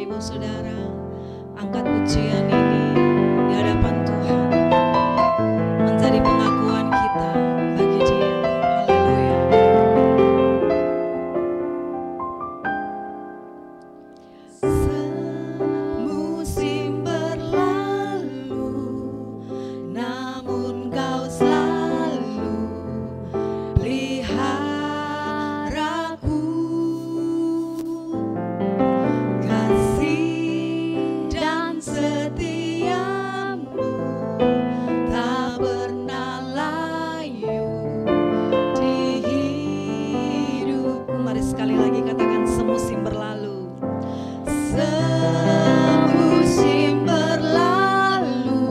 Ibu Saudara, angkat pujian ini di hadapan Tuhan menjadi pengakuan kita bagi Dia. Haleluya. Semusim berlalu, namun Kau selalu peliharaku. Kasih dan setiamu tak pernah layu di hidupku. Mari sekali lagi katakan, semusim berlalu. Semusim berlalu,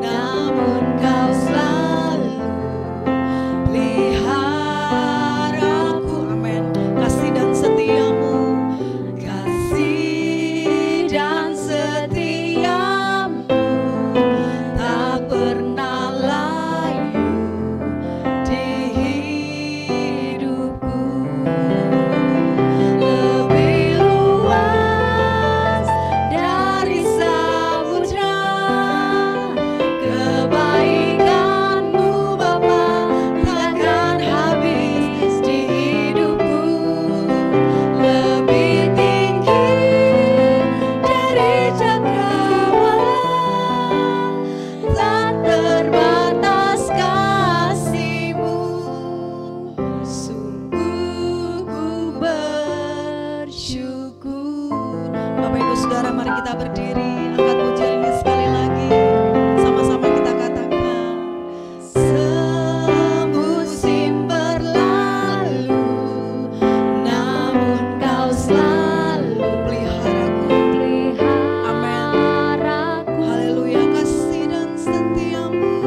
namun Kau selalu peliharaku. Amin. Kasih dan setiamu, kasih dan setiamu tak pernah layu di hidupku. Lebih luas dari samudra, kebaikan-Mu Bapa takkan habis di hidupku. Lebih tinggi dari cakrawala, tak terbatas kasih-Mu. Sungguh ku bersyukur. Bapak Ibu Saudara, mari kita berdiri, angkat pujian ini sekali lagi, sama-sama kita katakan. Semusim berlalu, namun Kau selalu peliharaku. Amin. Haleluya. Kasih dan setiamu,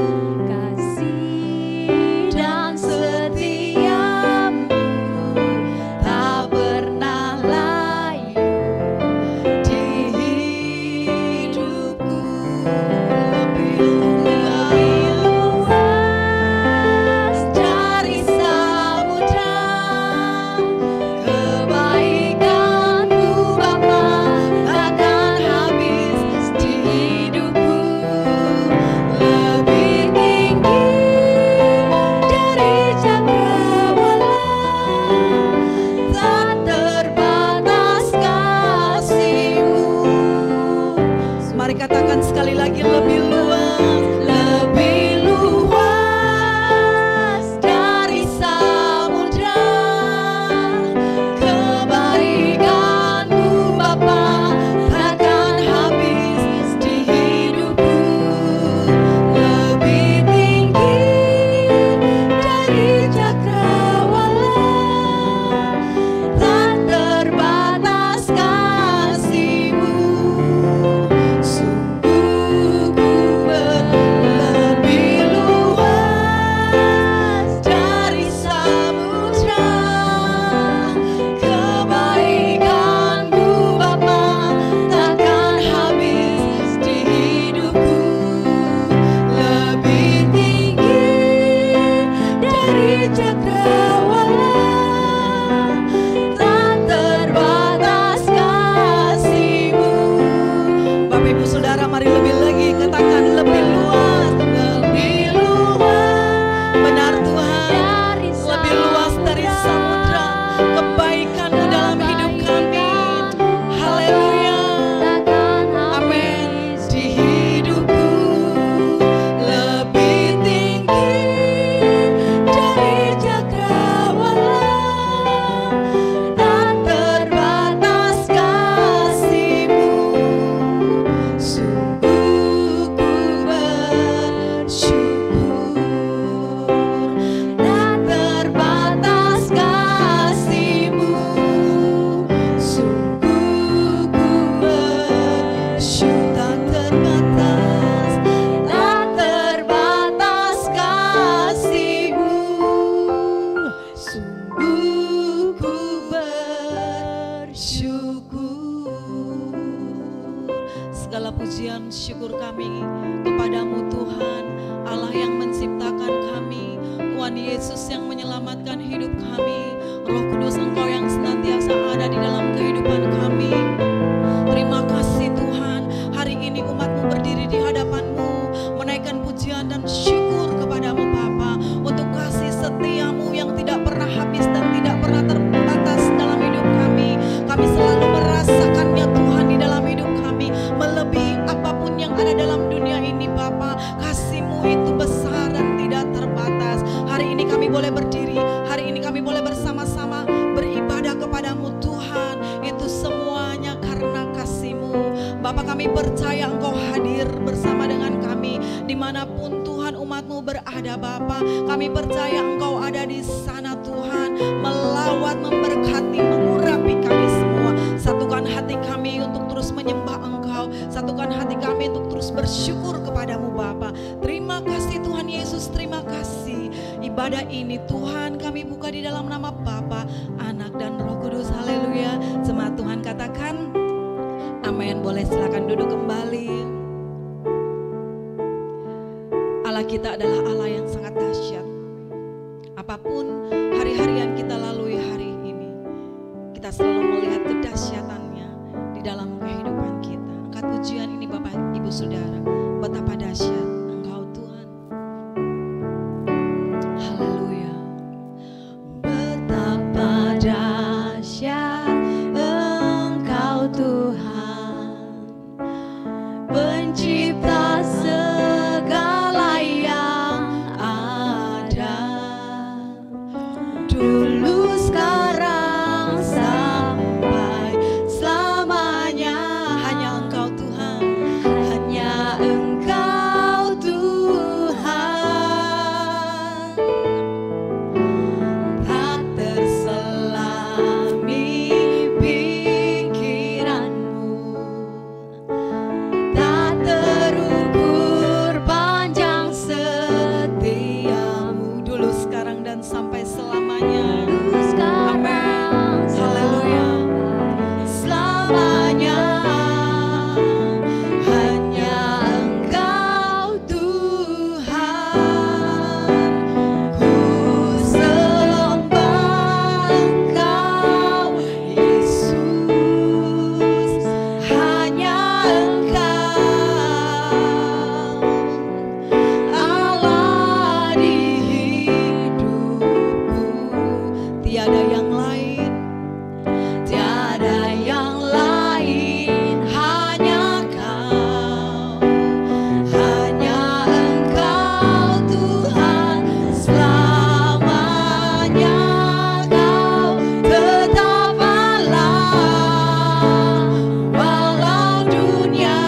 kasih dan setiamu tak pernah layu di hidupku. Lebih luas dari samudra, kebaikan-Mu Bapa takkan habis di hidupku. Lebih tinggi dari cakrawala, tak terbatas kasih-Mu. Mari katakan sekali lagi, lebih luas, lebih luas dari samudra, kebaikan-Mu Bapa takkan habis di hidupku. Lebih tinggi dari cakrawala, tak terbatas kasih-Mu. Sungguh ku lebih luas dari samudra, kebaikan-Mu Bapa takkan habis di hidupku. Lebih tinggi dari cakrawala, tak terbatas kasih-Mu. Bapak Ibu Saudara, mari lebih lagi katakan, lebih luas, lebih luas. Benar Tuhan, lebih luas dari samudra, kebaikan-Mu dalam hidup kami. Haleluya. Amin. Di hidupku. Lebih tinggi dari cakrawala, tak terbatas kasih-Mu. Sungguh ku bersyukur, tak terbatas kasih-Mu. Sungguh ku bersyukur, tak terbatas kasih-Mu. Sungguh ku bersyukur. Segala pujian syukur kami kepadamu Tuhan, Allah yang menciptakan kami, Tuhan Yesus yang menyelamatkan hidup kami, Roh Kudus Engkau yang senantiasa ada di dalam kehidupan kami. Bapa, kami percaya Engkau hadir bersama dengan kami dimanapun Tuhan umat-Mu berada. Bapa, kami percaya Engkau ada di sana Tuhan, melawat, memberkati, mengurapi kami semua. Satukan hati kami untuk terus menyembah Engkau, satukan hati kami untuk terus bersyukur kepadamu Bapa. Terima kasih Tuhan Yesus, terima kasih. Ibadah ini Tuhan kami buka di dalam nama Bapa, Anak dan Roh Kudus. Haleluya. Jemaat Tuhan katakan amin. Boleh silakan duduk kembali. Allah kita adalah Allah yang sangat dahsyat. Apapun hari-hari yang kita lalui hari ini, kita selalu melihat kedahsyatannya di dalam kehidupan kita. Angkat pujian ini Bapak Ibu Saudara, betapa dahsyat Engkau Tuhan. Haleluya. Betapa dahsyat Engkau Tuhan, pencipta segala yang ada, dulu sekarang sampai selamanya. Hanya Engkau Tuhan, hanya Engkau Tuhan, tak terselami pikiranmu, tak terukur panjang setiamu, dulu sekarang dan sampai selamanya. Amin. Haleluya. Selamanya hanya Engkau Tuhan, ku sembah Engkau Yesus, hanya Engkau Allah di hidupku, tiada yang lain, tiada yang lain, hanya Kau, hanya Engkau Tuhan, selamanya Kau tetap Allah, walau dunia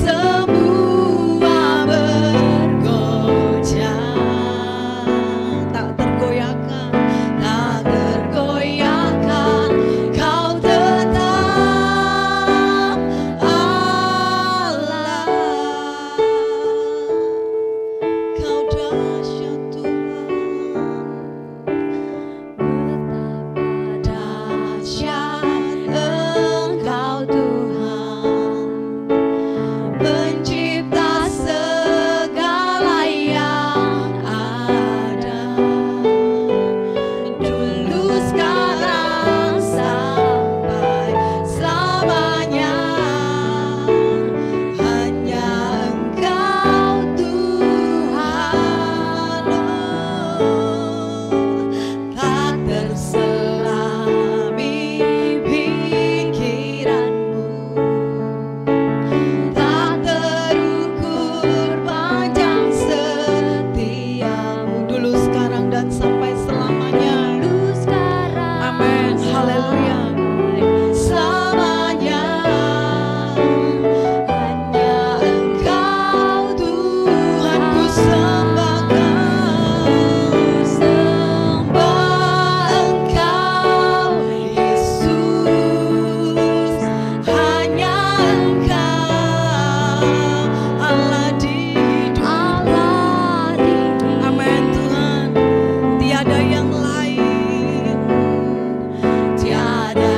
semua bergoncang, tak tergoyahkan, tak tergoyahkan, Kau tetap Allah. Kau dahsyat Tuhan, betapa dahsyat Engkau Tuhan, pencipta segala yang ada, dulu sekarang sampai selamanya, hanya Engkau Tuhan, tak terselami pikiranmu, tak terukur panjang setiamu, dulu sekarang dan sampai selamanya. Amin. Haleluya. Selamanya hanya Engkau Tuhan, ku sembah Engkau Yesus, hanya Engkau Allah di hidupku. Amin Tuhan, tiada yang lain, tiada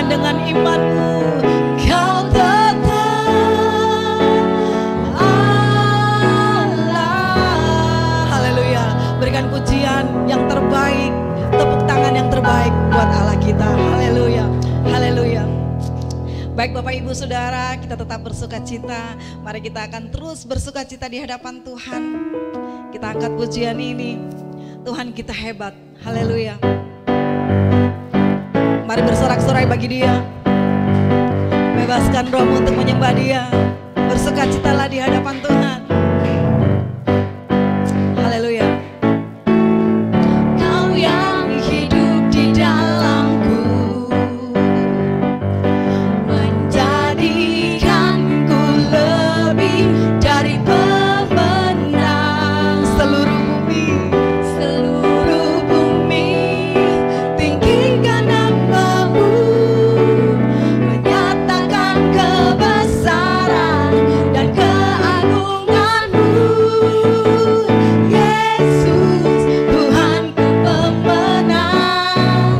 Tuhan dengan imanmu. Kau tetap Allah. Haleluya. Berikan pujian yang terbaik, tepuk tangan yang terbaik buat Allah kita. Haleluya. Haleluya. Baik Bapak Ibu Saudara, kita tetap bersuka cita. Mari kita akan terus bersuka cita di hadapan Tuhan. Kita angkat pujian ini. Tuhan kita hebat. Haleluya. Mari bersorak-sorai bagi Dia. Bebaskan rohmu untuk menyembah Dia. Bersuka citalah di hadapan Tuhan. Haleluya. Kau yang hidup di dalamku, menjadikanku lebih dari pemenang. Seluruh bumi tinggikan namamu, menyatakan kebesaran dan keagunganmu. Yesus Tuhanku pemenang,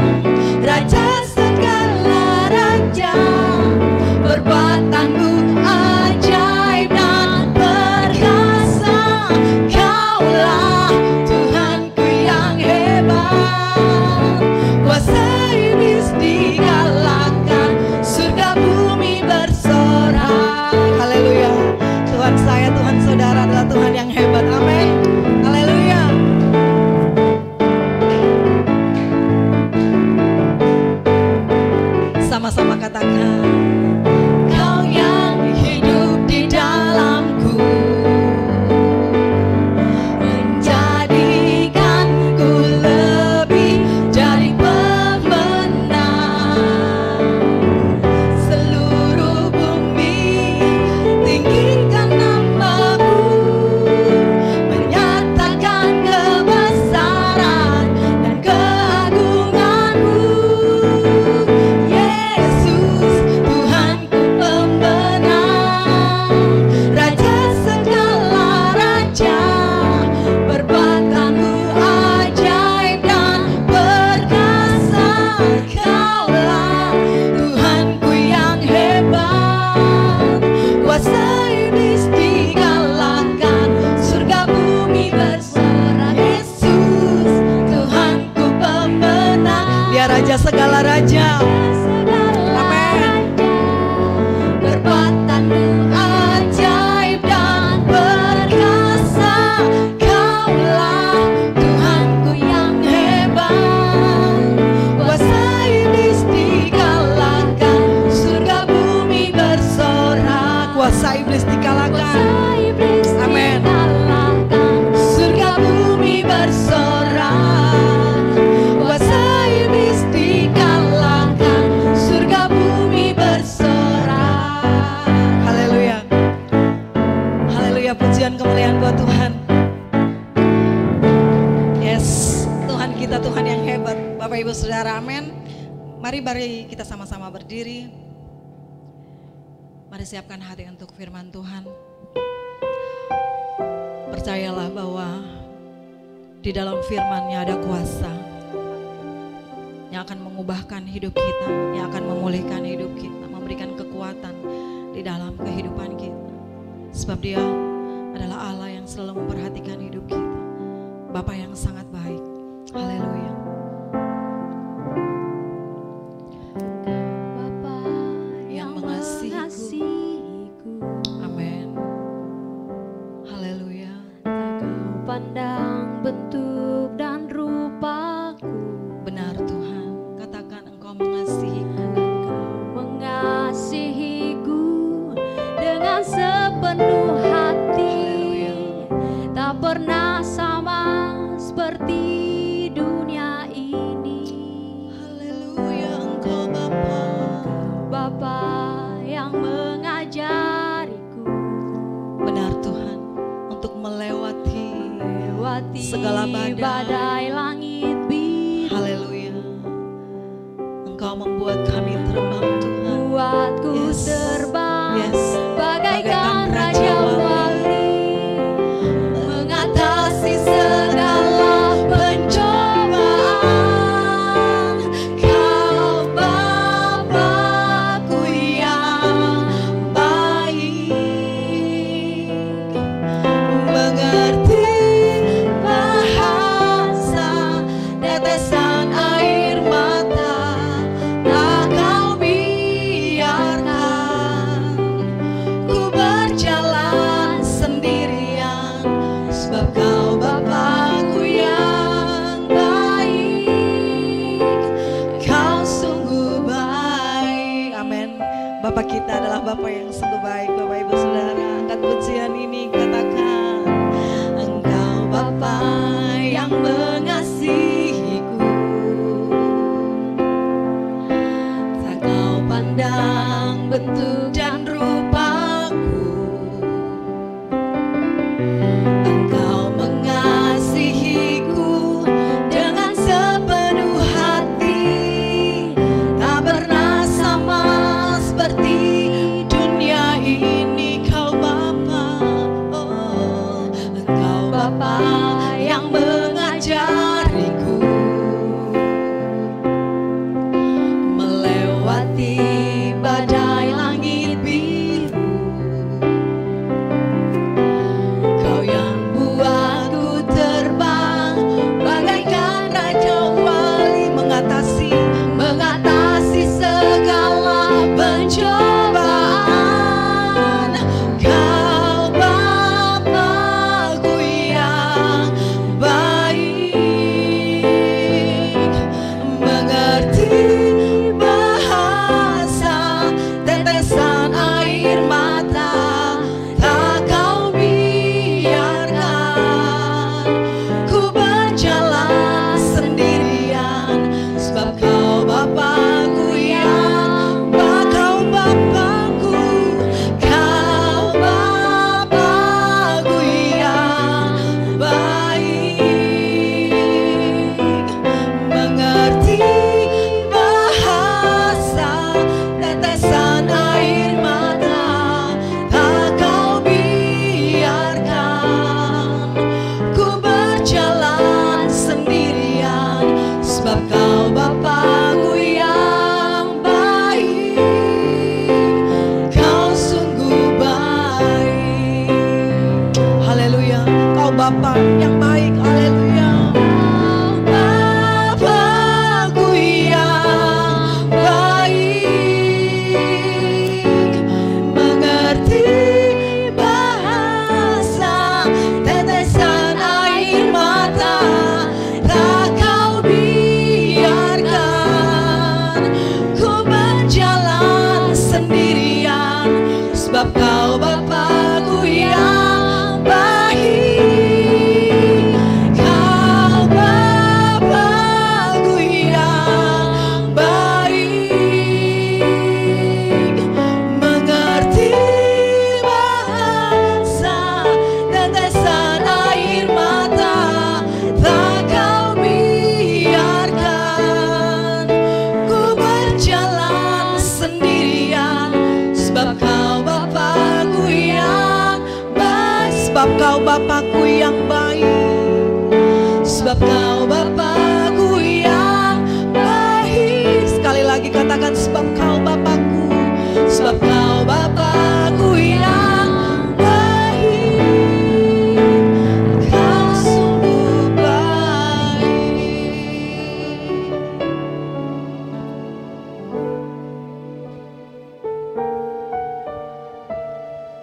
Raja segala raja, perbuatanmu ajaib dan perkasa. Kaulah Tuhanku yang hebat, kuasa iblis digalakkan, surga bumi bersorak. Haleluya. Tuhan saya, Tuhan saudara adalah Tuhan yang hebat. Amin. Haleluya. Sama-sama katakan, Kau yang hidup di dalamku, menjadikanku lebih dari pemenang. Seluruh bumi tinggikan namamu, menyatakan kebesaran dan keagunganmu. Yesus Tuhanku pemenang, Raja segala raja, perbuatanmu ajaib dan perkasa. Kaulah Tuhanku yang hebat, kuasa iblis digalakkan, surga bumi bersorak. Yesus Tuhanku pemenang, Dia Raja segala raja. Amin. Perbuatanmu ajaib dan perkasa. Kaulah Tuhanku yang hebat, kuasa iblis digalakkan, surga bumi bersorak. Kuasa iblis dikalahkan. Amin. Surga bumi bersorak. Kuasa iblis dikalahkan, surga bumi bersorak. Haleluya. Haleluya, pujian kemuliaan buat Tuhan. Yes, Tuhan kita Tuhan yang hebat. Bapak Ibu Saudara, amin. Mari kita sama-sama berdiri. Mari siapkan hati untuk firman Tuhan. Percayalah bahwa di dalam firman-Nya ada kuasa yang akan mengubahkan hidup kita, yang akan memulihkan hidup kita, memberikan kekuatan di dalam kehidupan kita. Sebab Dia adalah Allah yang selalu memperhatikan hidup kita, Bapa yang sangat baik. Haleluya. Bapa yang mengasihiku, Amin. Haleluya. tak kau pandang bentuk dan rupaku. Benar Tuhan, katakan Engkau mengasihiku. Engkau mengasihiku dengan sepenuh hati. Tak pernah sama seperti dunia ini. Haleluya, Engkau Bapa. Bapa yang mengajariku Benar Tuhan, untuk melewati segala badai langit biru. Haleluya. Engkau membuat kami terbang Tuhan. Buatku Yes. terbang Yes. bagaikan raja wali, mengatasi segala pencobaan. Kau Bapa Bapak kita adalah Bapak yang sungguh baik. Bapak Ibu Saudara, angkat pujian ini, katakan, Engkau Bapa yang mengasihiku, tak kau pandang bentuk dan rupaku, Engkau mengasihiku dengan sepenuh hati, tak pernah sama seperti dunia ini. Kau Bapa, oh, Engkau Bapa yang mengajariku melewati badai langit biru. Kau yang buatku terbang bagaikan raja wali, mengatasi segala pencobaan. Kau Bapa-Ku yang baik, mengerti bahasa tetesan air mata, tak kau biarkan ku berjalan sendirian, sebab kau Bapa-Ku yang baik. Kau Bapa-Ku, kau Bapa-Ku yang baik, mengerti bahasa tetesan air mata, tak kau biarkan ku berjalan sendirian, sebab kau Bapa-Ku yang baik. Kau sungguh baik. Haleluya. Kau Bapa yang baik. Haleluya. Bapa-Ku yang baik, mengerti bahasa tetesan air mata, tak kau biarkan ku berjalan sendirian, sebab kau Bapa-Ku yang baik. Kau Bapa-Ku yang baik, mengerti bahasa tetesan air mata, tak kau biarkan ku berjalan sendirian, sebab kau Bapa-Ku yang baik. Sebab kau Bapa-Ku yang baik, sebab kau Bapa-Ku yang baik. Sekali lagi katakan, sebab kau Bapa-Ku, sebab kau Bapa-Ku yang baik. Kau sungguh baik.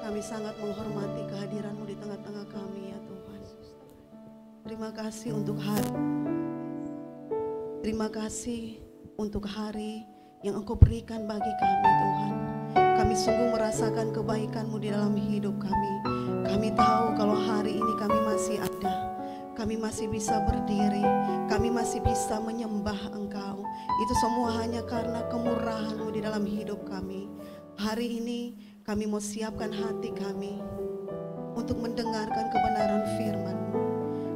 Kami sangat menghormati kehadiran-Mu di tengah-tengah kami, ya Tuhan. Terima kasih untuk hari. Terima kasih untuk hari yang Engkau berikan bagi kami, Tuhan. Kami sungguh merasakan kebaikan-Mu di dalam hidup kami. Kami tahu kalau hari ini kami masih ada, kami masih bisa berdiri, kami masih bisa menyembah Engkau. Itu semua hanya karena kemurahan-Mu di dalam hidup kami. Hari ini kami mau siapkan hati kami untuk mendengarkan kebenaran firman-Mu.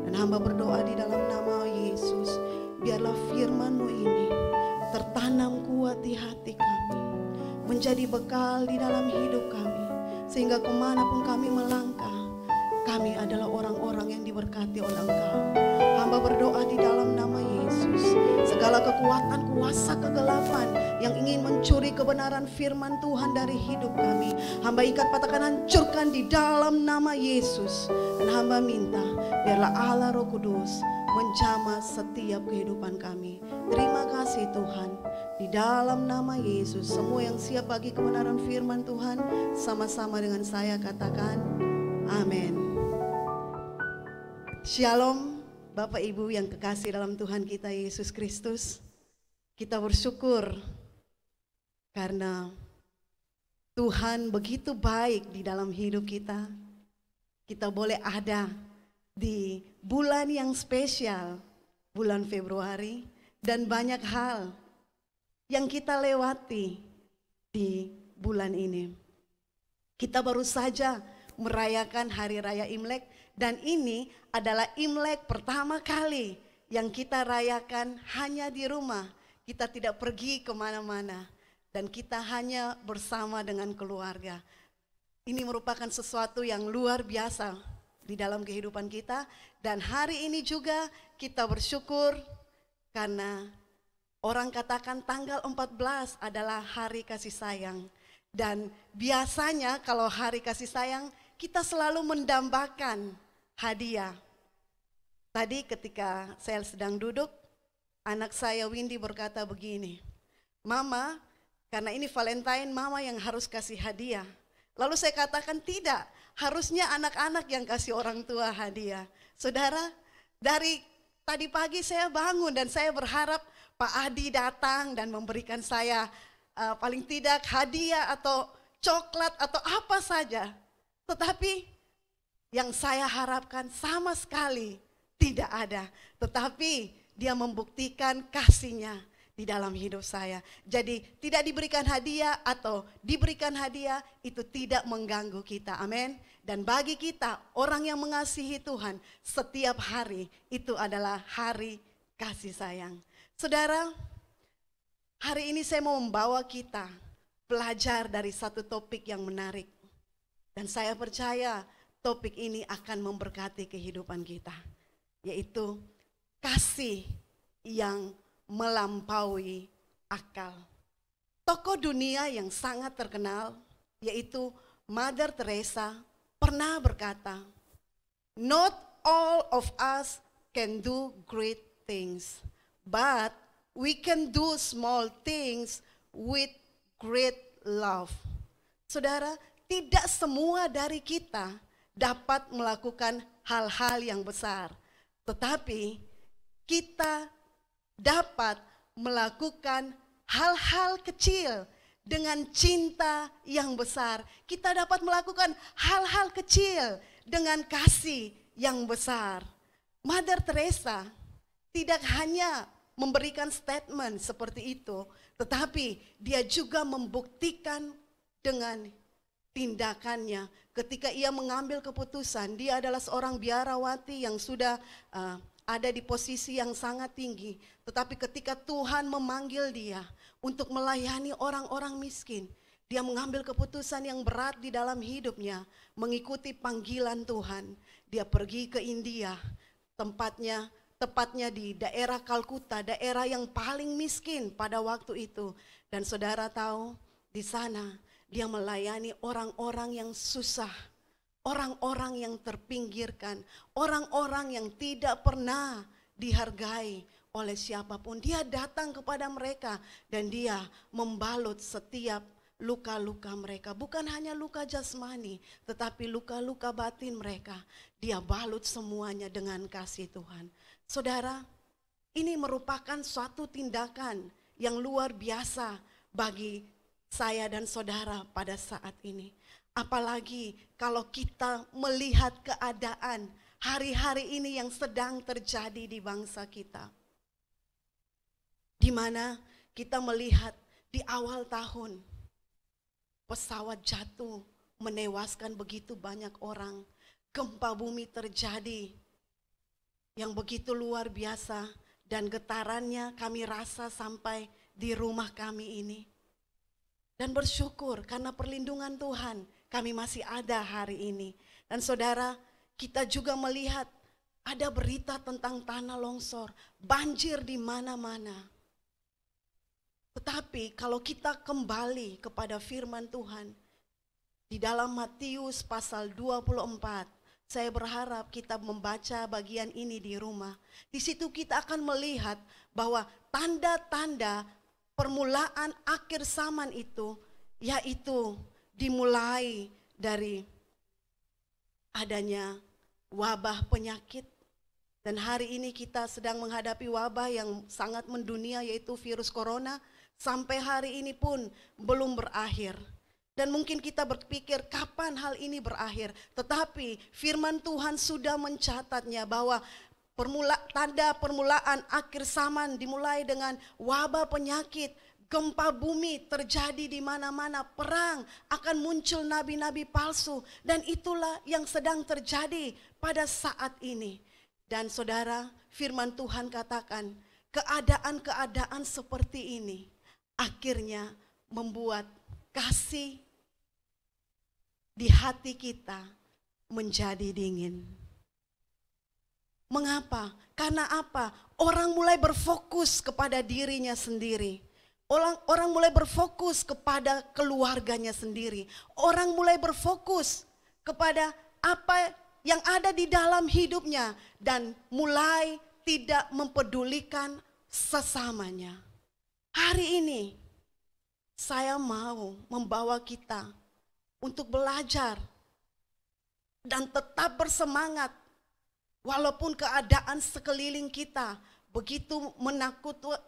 Dan hamba berdoa di dalam nama Yesus, biarlah firman-Mu ini tertanam kuat di hati kami, menjadi bekal di dalam hidup kami, sehingga kemanapun kami melangkah, kami adalah orang-orang yang diberkati oleh Engkau. Hamba berdoa di dalam nama Yesus, segala kekuatan kuasa kegelapan yang ingin mencuri kebenaran firman Tuhan dari hidup kami, hamba ikat, patahkan, hancurkan di dalam nama Yesus. Dan hamba minta biarlah Allah Roh Kudus menjamah setiap kehidupan kami. Terima kasih Tuhan, di dalam nama Yesus. Semua yang siap bagi kebenaran firman Tuhan, sama-sama dengan saya katakan amin. Shalom Bapak Ibu yang kekasih dalam Tuhan kita Yesus Kristus. Kita bersyukur karena Tuhan begitu baik di dalam hidup kita. Kita boleh ada di bulan yang spesial, bulan Februari, dan banyak hal yang kita lewati di bulan ini. Kita baru saja merayakan Hari Raya Imlek, dan ini adalah Imlek pertama kali yang kita rayakan hanya di rumah. Kita tidak pergi kemana-mana, dan kita hanya bersama dengan keluarga. Ini merupakan sesuatu yang luar biasa di dalam kehidupan kita, dan hari ini juga kita bersyukur karena orang katakan tanggal 14 adalah hari kasih sayang. Dan biasanya kalau hari kasih sayang kita selalu mendambakan hadiah. Tadi ketika saya sedang duduk, anak saya Windy berkata begini, "Mama, karena ini Valentine, Mama yang harus kasih hadiah." Lalu saya katakan tidak, harusnya anak-anak yang kasih orang tua hadiah. Saudara, dari tadi pagi saya bangun dan saya berharap Pak Adi datang dan memberikan saya paling tidak hadiah atau coklat atau apa saja. Tetapi yang saya harapkan sama sekali tidak ada. Tetapi dia membuktikan kasihnya di dalam hidup saya. Jadi tidak diberikan hadiah atau diberikan hadiah itu tidak mengganggu kita. Amin. Dan bagi kita orang yang mengasihi Tuhan, setiap hari itu adalah hari kasih sayang. Saudara, hari ini saya mau membawa kita belajar dari satu topik yang menarik. Dan saya percaya topik ini akan memberkati kehidupan kita. Yaitu kasih yang melampaui akal. Tokoh dunia yang sangat terkenal yaitu Mother Teresa pernah berkata, "Not all of us can do great things, but we can do small things with great love." Saudara, tidak semua dari kita dapat melakukan hal-hal yang besar, tetapi kita dapat melakukan hal-hal kecil dengan cinta yang besar. Kita dapat melakukan hal-hal kecil dengan kasih yang besar. Mother Teresa tidak hanya memberikan statement seperti itu, tetapi dia juga membuktikan dengan tindakannya. Ketika ia mengambil keputusan, dia adalah seorang biarawati yang sudah ada di posisi yang sangat tinggi. Tetapi ketika Tuhan memanggil dia untuk melayani orang-orang miskin, dia mengambil keputusan yang berat di dalam hidupnya, mengikuti panggilan Tuhan. Dia pergi ke India, tepatnya di daerah Kalkuta, daerah yang paling miskin pada waktu itu. Dan saudara tahu, di sana dia melayani orang-orang yang susah, orang-orang yang terpinggirkan, orang-orang yang tidak pernah dihargai oleh siapapun. Dia datang kepada mereka dan dia membalut setiap luka-luka mereka. Bukan hanya luka jasmani, tetapi luka-luka batin mereka. Dia balut semuanya dengan kasih Tuhan. Saudara, ini merupakan suatu tindakan yang luar biasa bagi saya dan saudara pada saat ini. Apalagi kalau kita melihat keadaan hari-hari ini yang sedang terjadi di bangsa kita. Di mana kita melihat di awal tahun pesawat jatuh menewaskan begitu banyak orang. Gempa bumi terjadi yang begitu luar biasa dan getarannya kami rasa sampai di rumah kami ini. Dan bersyukur karena perlindungan Tuhan kami masih ada hari ini. Dan saudara, kita juga melihat ada berita tentang tanah longsor, banjir di mana-mana. Tetapi kalau kita kembali kepada firman Tuhan, di dalam Matius pasal 24, saya berharap kita membaca bagian ini di rumah. Di situ kita akan melihat bahwa tanda-tanda permulaan akhir zaman itu, yaitu dimulai dari adanya wabah penyakit. Dan hari ini kita sedang menghadapi wabah yang sangat mendunia, yaitu virus corona. Sampai hari ini pun belum berakhir. Dan mungkin kita berpikir kapan hal ini berakhir. Tetapi firman Tuhan sudah mencatatnya bahwa tanda permulaan akhir zaman dimulai dengan wabah penyakit, gempa bumi terjadi di mana-mana, perang, akan muncul nabi-nabi palsu. Dan itulah yang sedang terjadi pada saat ini. Dan saudara, firman Tuhan katakan keadaan-keadaan seperti ini akhirnya membuat kasih di hati kita menjadi dingin. Mengapa? Karena apa? Orang mulai berfokus kepada dirinya sendiri. Orang mulai berfokus kepada keluarganya sendiri. Orang mulai berfokus kepada apa yang ada di dalam hidupnya dan mulai tidak mempedulikan sesamanya. Hari ini saya mau membawa kita untuk belajar dan tetap bersemangat walaupun keadaan sekeliling kita begitu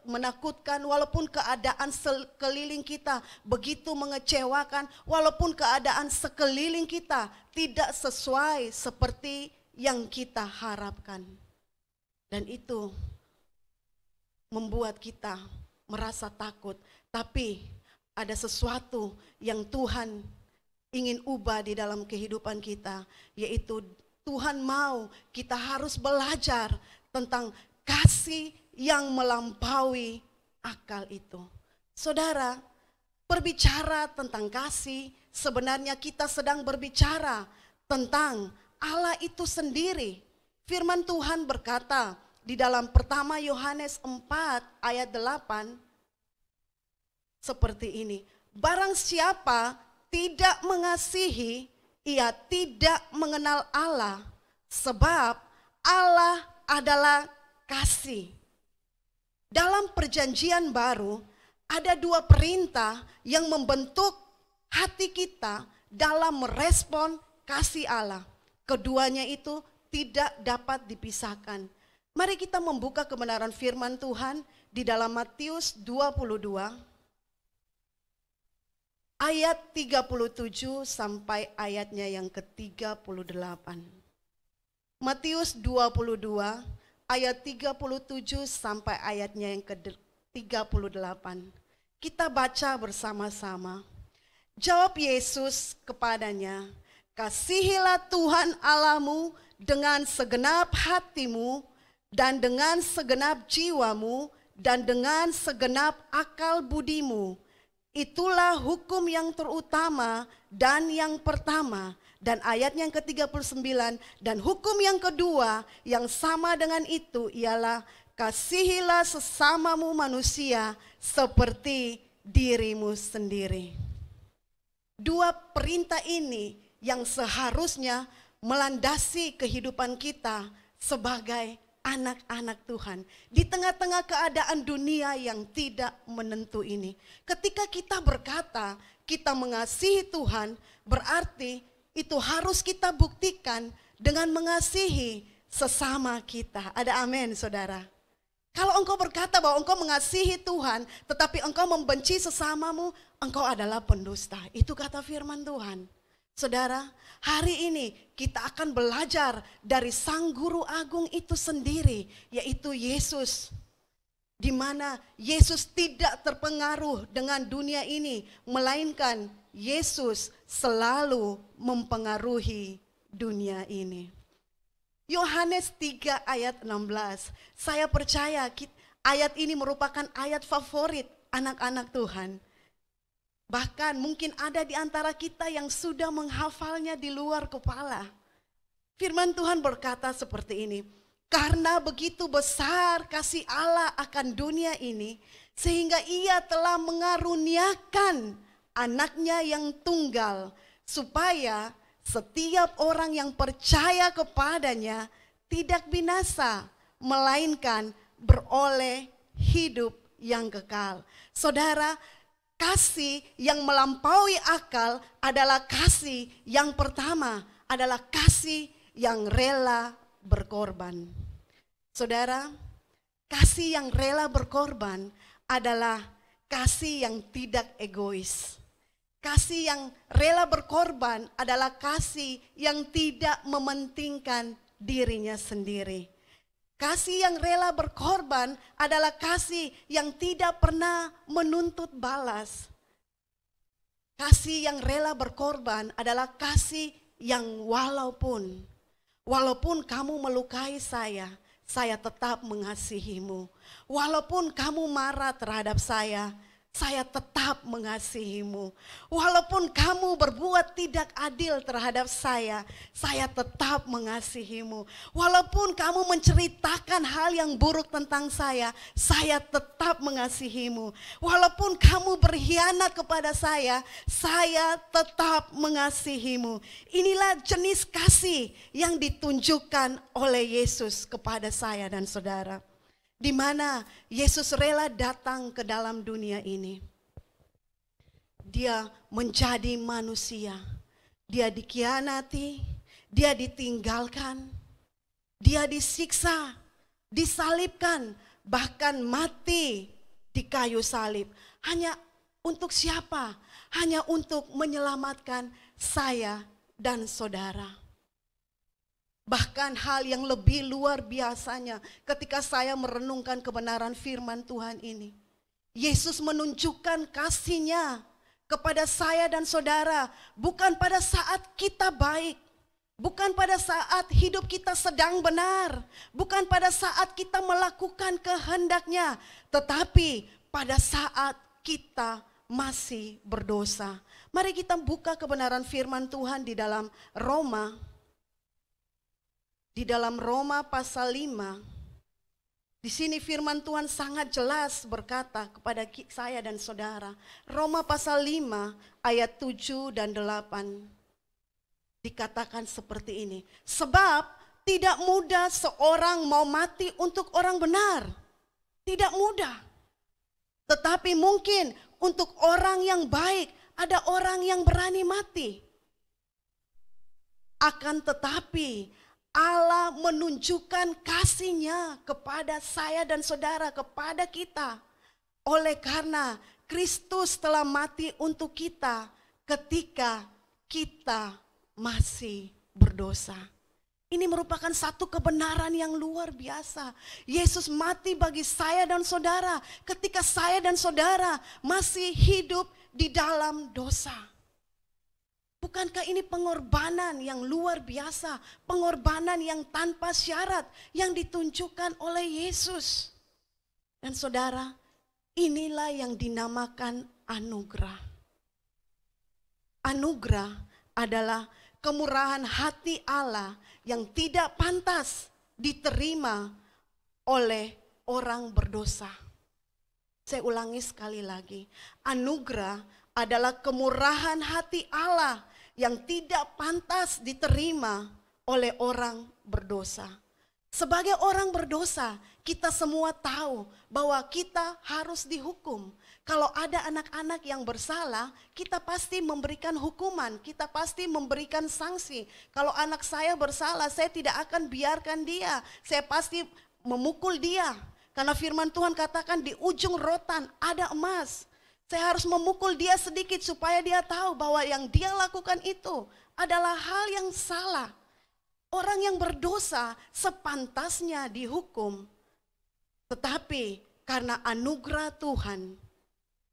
menakutkan, walaupun keadaan sekeliling kita begitu mengecewakan, walaupun keadaan sekeliling kita tidak sesuai seperti yang kita harapkan. Dan itu membuat kita merasa takut, tapi ada sesuatu yang Tuhan ingin ubah di dalam kehidupan kita, yaitu Tuhan mau kita harus belajar tentang kasih yang melampaui akal itu. Saudara, berbicara tentang kasih, sebenarnya kita sedang berbicara tentang Allah itu sendiri. Firman Tuhan berkata di dalam pertama Yohanes 4 ayat 8 seperti ini. Barang siapa tidak mengasihi, ia tidak mengenal Allah, sebab Allah adalah kasih. Dalam perjanjian baru ada dua perintah yang membentuk hati kita dalam merespon kasih Allah. Keduanya itu tidak dapat dipisahkan. Mari kita membuka kebenaran firman Tuhan di dalam Matius 22 ayat 37 sampai ayatnya yang ke-38. Matius 22 ayat 37 sampai ayatnya yang ke-38. Kita baca bersama-sama. Jawab Yesus kepadanya, kasihilah Tuhan Allahmu dengan segenap hatimu dan dengan segenap jiwamu dan dengan segenap akal budimu. Itulah hukum yang terutama dan yang pertama. Dan ayat yang ke-39, dan hukum yang kedua yang sama dengan itu ialah kasihilah sesamamu manusia seperti dirimu sendiri. Dua perintah ini yang seharusnya melandasi kehidupan kita sebagai anak-anak Tuhan di tengah-tengah keadaan dunia yang tidak menentu ini. Ketika kita berkata kita mengasihi Tuhan, berarti itu harus kita buktikan dengan mengasihi sesama kita. Ada amin, saudara? Kalau engkau berkata bahwa engkau mengasihi Tuhan, tetapi engkau membenci sesamamu, engkau adalah pendusta. Itu kata firman Tuhan. Saudara, hari ini kita akan belajar dari Sang Guru Agung itu sendiri, yaitu Yesus. Di mana Yesus tidak terpengaruh dengan dunia ini, melainkan Yesus selalu mempengaruhi dunia ini. Yohanes 3 ayat 16, saya percaya ayat ini merupakan ayat favorit anak-anak Tuhan. Bahkan mungkin ada di antara kita yang sudah menghafalnya di luar kepala. Firman Tuhan berkata seperti ini, karena begitu besar kasih Allah akan dunia ini, sehingga ia telah mengaruniakan anaknya yang tunggal, supaya setiap orang yang percaya kepadanya tidak binasa, melainkan beroleh hidup yang kekal. Saudara, kasih yang melampaui akal adalah kasih yang pertama, adalah kasih yang rela berkorban. Saudara, kasih yang rela berkorban adalah kasih yang tidak egois. Kasih yang rela berkorban adalah kasih yang tidak mementingkan dirinya sendiri. Kasih yang rela berkorban adalah kasih yang tidak pernah menuntut balas. Kasih yang rela berkorban adalah kasih yang walaupun kamu melukai saya tetap mengasihimu. Walaupun kamu marah terhadap saya tetap mengasihimu. Walaupun kamu berbuat tidak adil terhadap saya tetap mengasihimu. Walaupun kamu menceritakan hal yang buruk tentang saya tetap mengasihimu. Walaupun kamu berkhianat kepada saya tetap mengasihimu. Inilah jenis kasih yang ditunjukkan oleh Yesus kepada saya dan saudara. Di mana Yesus rela datang ke dalam dunia ini. Dia menjadi manusia. Dia dikhianati, dia ditinggalkan, dia disiksa, disalibkan, bahkan mati di kayu salib. Hanya untuk siapa? Hanya untuk menyelamatkan saya dan saudara. Bahkan hal yang lebih luar biasanya ketika saya merenungkan kebenaran firman Tuhan ini. Yesus menunjukkan kasih-Nya kepada saya dan saudara bukan pada saat kita baik. Bukan pada saat hidup kita sedang benar. Bukan pada saat kita melakukan kehendak-Nya. Tetapi pada saat kita masih berdosa. Mari kita buka kebenaran firman Tuhan di dalam Roma. Di dalam Roma pasal 5, di sini firman Tuhan sangat jelas berkata kepada saya dan saudara. Roma pasal 5 ayat 7 dan 8 dikatakan seperti ini. Sebab tidak mudah seorang mau mati untuk orang benar. Tidak mudah. Tetapi mungkin untuk orang yang baik ada orang yang berani mati. Akan tetapi Allah menunjukkan kasih-Nya kepada saya dan saudara, kepada kita. Oleh karena Kristus telah mati untuk kita ketika kita masih berdosa. Ini merupakan satu kebenaran yang luar biasa. Yesus mati bagi saya dan saudara ketika saya dan saudara masih hidup di dalam dosa. Bukankah ini pengorbanan yang luar biasa, pengorbanan yang tanpa syarat yang ditunjukkan oleh Yesus. Dan saudara, inilah yang dinamakan anugerah. Anugerah adalah kemurahan hati Allah yang tidak pantas diterima oleh orang berdosa. Saya ulangi sekali lagi, anugerah adalah kemurahan hati Allah yang tidak pantas diterima oleh orang berdosa. Sebagai orang berdosa, kita semua tahu bahwa kita harus dihukum. Kalau ada anak-anak yang bersalah, kita pasti memberikan hukuman, kita pasti memberikan sanksi. Kalau anak saya bersalah, saya tidak akan biarkan dia, saya pasti memukul dia. Karena firman Tuhan katakan di ujung rotan ada emas. Saya harus memukul dia sedikit supaya dia tahu bahwa yang dia lakukan itu adalah hal yang salah. Orang yang berdosa sepantasnya dihukum. Tetapi karena anugerah Tuhan,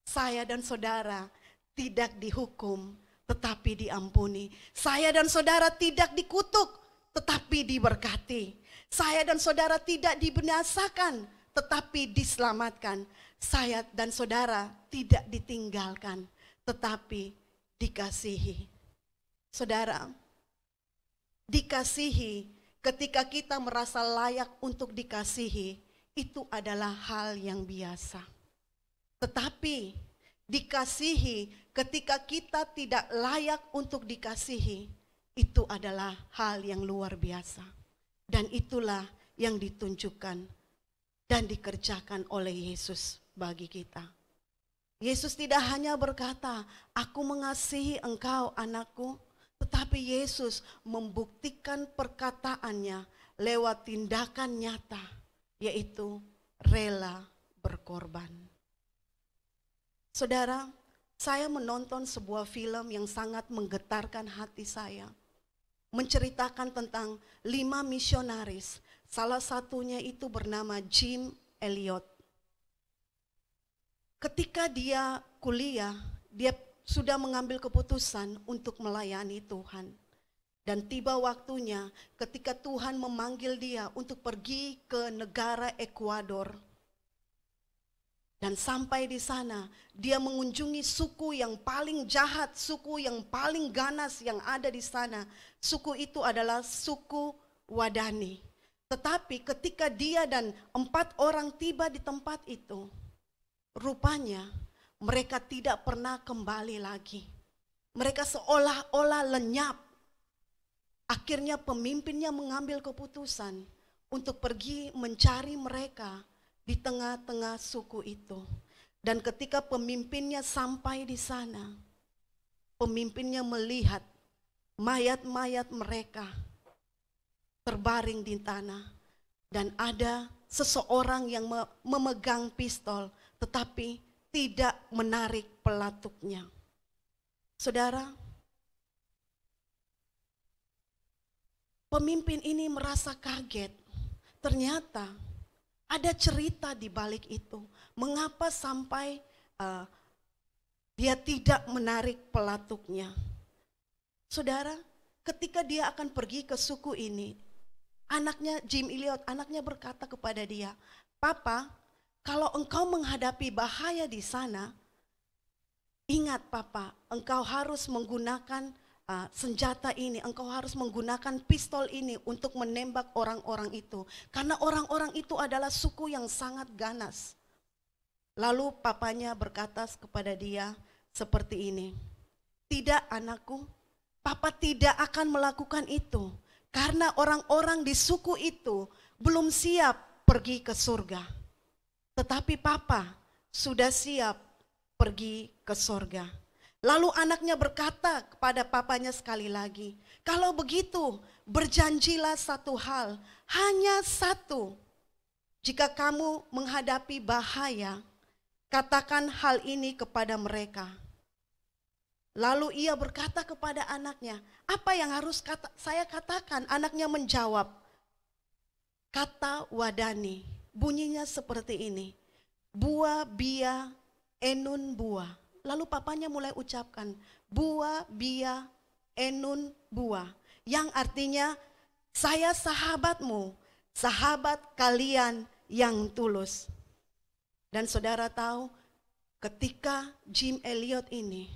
saya dan saudara tidak dihukum tetapi diampuni. Saya dan saudara tidak dikutuk tetapi diberkati. Saya dan saudara tidak dibinasakan tetapi diselamatkan. Saya dan saudara tidak ditinggalkan, tetapi dikasihi. Saudara, dikasihi ketika kita merasa layak untuk dikasihi, itu adalah hal yang biasa. Tetapi dikasihi ketika kita tidak layak untuk dikasihi, itu adalah hal yang luar biasa. Dan itulah yang ditunjukkan dan dikerjakan oleh Yesus bagi kita. Yesus tidak hanya berkata, aku mengasihi engkau anakku, tetapi Yesus membuktikan perkataannya lewat tindakan nyata, yaitu rela berkorban. Saudara, saya menonton sebuah film yang sangat menggetarkan hati saya. Menceritakan tentang 5 misionaris. Salah satunya itu bernama Jim Elliot. Ketika dia kuliah, dia sudah mengambil keputusan untuk melayani Tuhan. Dan tiba waktunya ketika Tuhan memanggil dia untuk pergi ke negara Ekuador. Dan sampai di sana, dia mengunjungi suku yang paling jahat, suku yang paling ganas yang ada di sana. Suku itu adalah suku Wadani. Tetapi ketika dia dan 4 orang tiba di tempat itu, rupanya mereka tidak pernah kembali lagi. Mereka seolah-olah lenyap. Akhirnya pemimpinnya mengambil keputusan untuk pergi mencari mereka di tengah-tengah suku itu. Dan ketika pemimpinnya sampai di sana, pemimpinnya melihat mayat-mayat mereka terbaring di tanah. Dan ada seseorang yang memegang pistol tetapi tidak menarik pelatuknya. Saudara, pemimpin ini merasa kaget. Ternyata ada cerita di balik itu. Mengapa sampai dia tidak menarik pelatuknya? Saudara, ketika dia akan pergi ke suku ini, anaknya Jim Elliot, anaknya berkata kepada dia, "Papa, kalau engkau menghadapi bahaya di sana, ingat Papa, engkau harus menggunakan senjata ini, engkau harus menggunakan pistol ini untuk menembak orang-orang itu. Karena orang-orang itu adalah suku yang sangat ganas." Lalu papanya berkata kepada dia seperti ini, "Tidak anakku, Papa tidak akan melakukan itu. Karena orang-orang di suku itu belum siap pergi ke surga. Tetapi Papa sudah siap pergi ke surga." Lalu anaknya berkata kepada papanya sekali lagi, "Kalau begitu berjanjilah satu hal, hanya satu. Jika kamu menghadapi bahaya, katakan hal ini kepada mereka." Lalu ia berkata kepada anaknya, "Apa yang harus saya katakan?" Anaknya menjawab, "Kata Wadani, bunyinya seperti ini, Bua Bia Enun Bua." Lalu papanya mulai ucapkan, "Bua Bia Enun Bua." Yang artinya, "Saya sahabatmu, sahabat kalian yang tulus." Dan saudara tahu, ketika Jim Elliot ini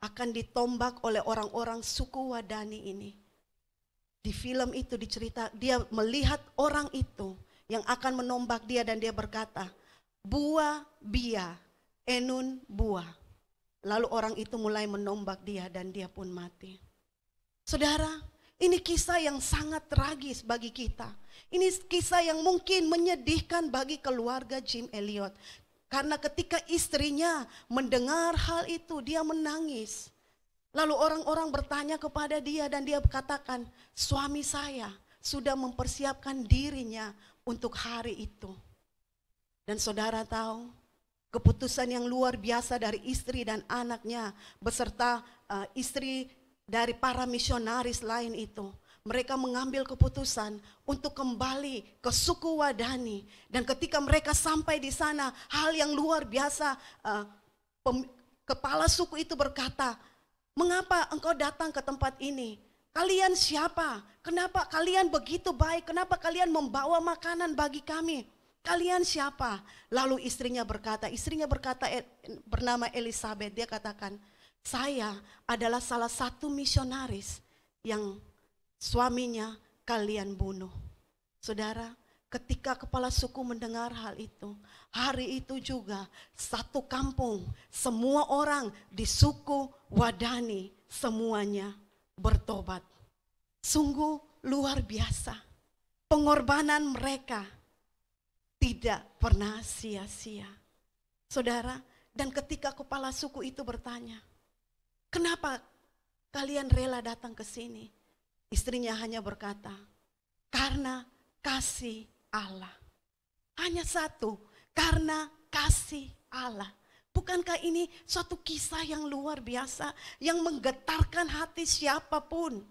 akan ditombak oleh orang-orang suku Wadani ini, di film itu dicerita, dia melihat orang itu yang akan menombak dia dan dia berkata, "Bua Bia Enun Bua." Lalu orang itu mulai menombak dia dan dia pun mati. Saudara, ini kisah yang sangat tragis bagi kita. Ini kisah yang mungkin menyedihkan bagi keluarga Jim Elliot. Karena ketika istrinya mendengar hal itu, dia menangis. Lalu orang-orang bertanya kepada dia dan dia katakan, "Suami saya sudah mempersiapkan dirinya untuk hari itu." Dan saudara tahu, keputusan yang luar biasa dari istri dan anaknya beserta istri dari para misionaris lain itu. Mereka mengambil keputusan untuk kembali ke suku Wadani. Dan ketika mereka sampai di sana, hal yang luar biasa, kepala suku itu berkata, "Mengapa engkau datang ke tempat ini? Kalian siapa? Kenapa kalian begitu baik? Kenapa kalian membawa makanan bagi kami? Kalian siapa?" Lalu istrinya berkata bernama Elizabeth, dia katakan, "Saya adalah salah satu misionaris yang suaminya kalian bunuh." Saudara, ketika kepala suku mendengar hal itu, hari itu juga satu kampung, semua orang di suku Wadani semuanya bertobat. Sungguh luar biasa. Pengorbanan mereka tidak pernah sia-sia. Saudara, dan ketika kepala suku itu bertanya, "Kenapa kalian rela datang ke sini?" Istrinya hanya berkata, "Karena kasih Allah." Hanya satu, karena kasih Allah. Bukankah ini suatu kisah yang luar biasa, yang menggetarkan hati siapapun?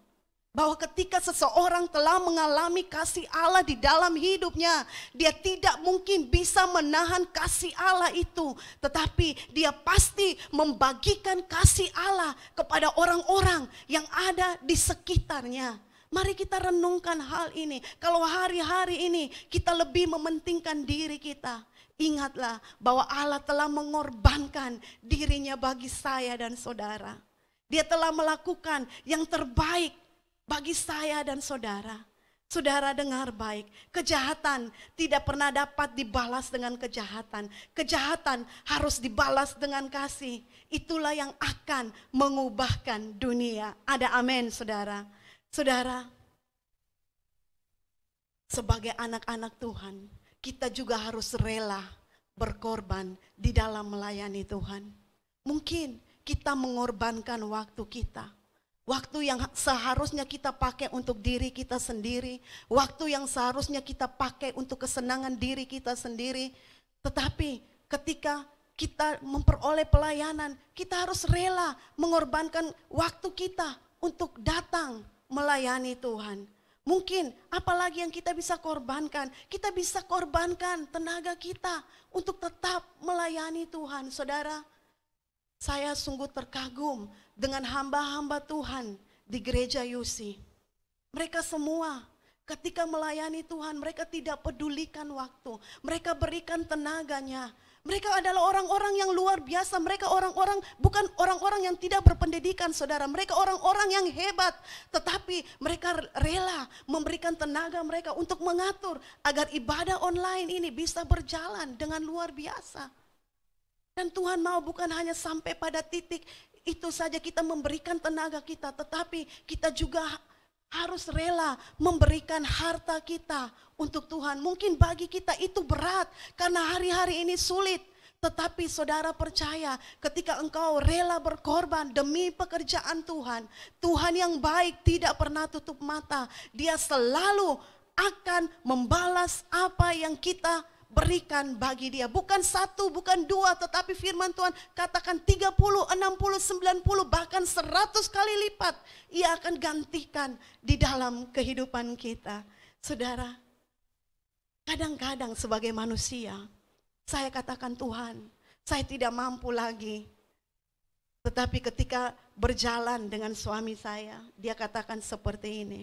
Bahwa ketika seseorang telah mengalami kasih Allah di dalam hidupnya, dia tidak mungkin bisa menahan kasih Allah itu. Tetapi dia pasti membagikan kasih Allah kepada orang-orang yang ada di sekitarnya. Mari kita renungkan hal ini. Kalau hari-hari ini kita lebih mementingkan diri kita, ingatlah bahwa Allah telah mengorbankan dirinya bagi saya dan saudara. Dia telah melakukan yang terbaik bagi saya dan saudara. Saudara dengar baik, kejahatan tidak pernah dapat dibalas dengan kejahatan. Kejahatan harus dibalas dengan kasih. Itulah yang akan mengubahkan dunia. Ada amin, saudara. Saudara, sebagai anak-anak Tuhan, kita juga harus rela berkorban di dalam melayani Tuhan. Mungkin kita mengorbankan waktu kita. Waktu yang seharusnya kita pakai untuk diri kita sendiri, waktu yang seharusnya kita pakai untuk kesenangan diri kita sendiri. Tetapi ketika kita memperoleh pelayanan, kita harus rela mengorbankan waktu kita untuk datang melayani Tuhan. Mungkin apalagi yang kita bisa korbankan? Kita bisa korbankan tenaga kita untuk tetap melayani Tuhan. Saudara, saya sungguh terkagum dengan hamba-hamba Tuhan di gereja UC. Mereka semua ketika melayani Tuhan, mereka tidak pedulikan waktu. Mereka berikan tenaganya. Mereka adalah orang-orang yang luar biasa. Mereka orang-orang, bukan orang-orang yang tidak berpendidikan, saudara. Mereka orang-orang yang hebat. Tetapi mereka rela memberikan tenaga mereka untuk mengatur agar ibadah online ini bisa berjalan dengan luar biasa. Dan Tuhan mau bukan hanya sampai pada titik itu saja kita memberikan tenaga kita, tetapi kita juga harus rela memberikan harta kita untuk Tuhan. Mungkin bagi kita itu berat karena hari-hari ini sulit. Tetapi saudara percaya, ketika engkau rela berkorban demi pekerjaan Tuhan, Tuhan yang baik tidak pernah tutup mata. Dia selalu akan membalas apa yang kita berikan bagi dia. Bukan satu, bukan dua, tetapi firman Tuhan katakan 30, 60, 90, bahkan 100 kali lipat ia akan gantikan di dalam kehidupan kita. Saudara, kadang-kadang sebagai manusia, saya katakan Tuhan, saya tidak mampu lagi. Tetapi ketika berjalan dengan suami saya, dia katakan seperti ini.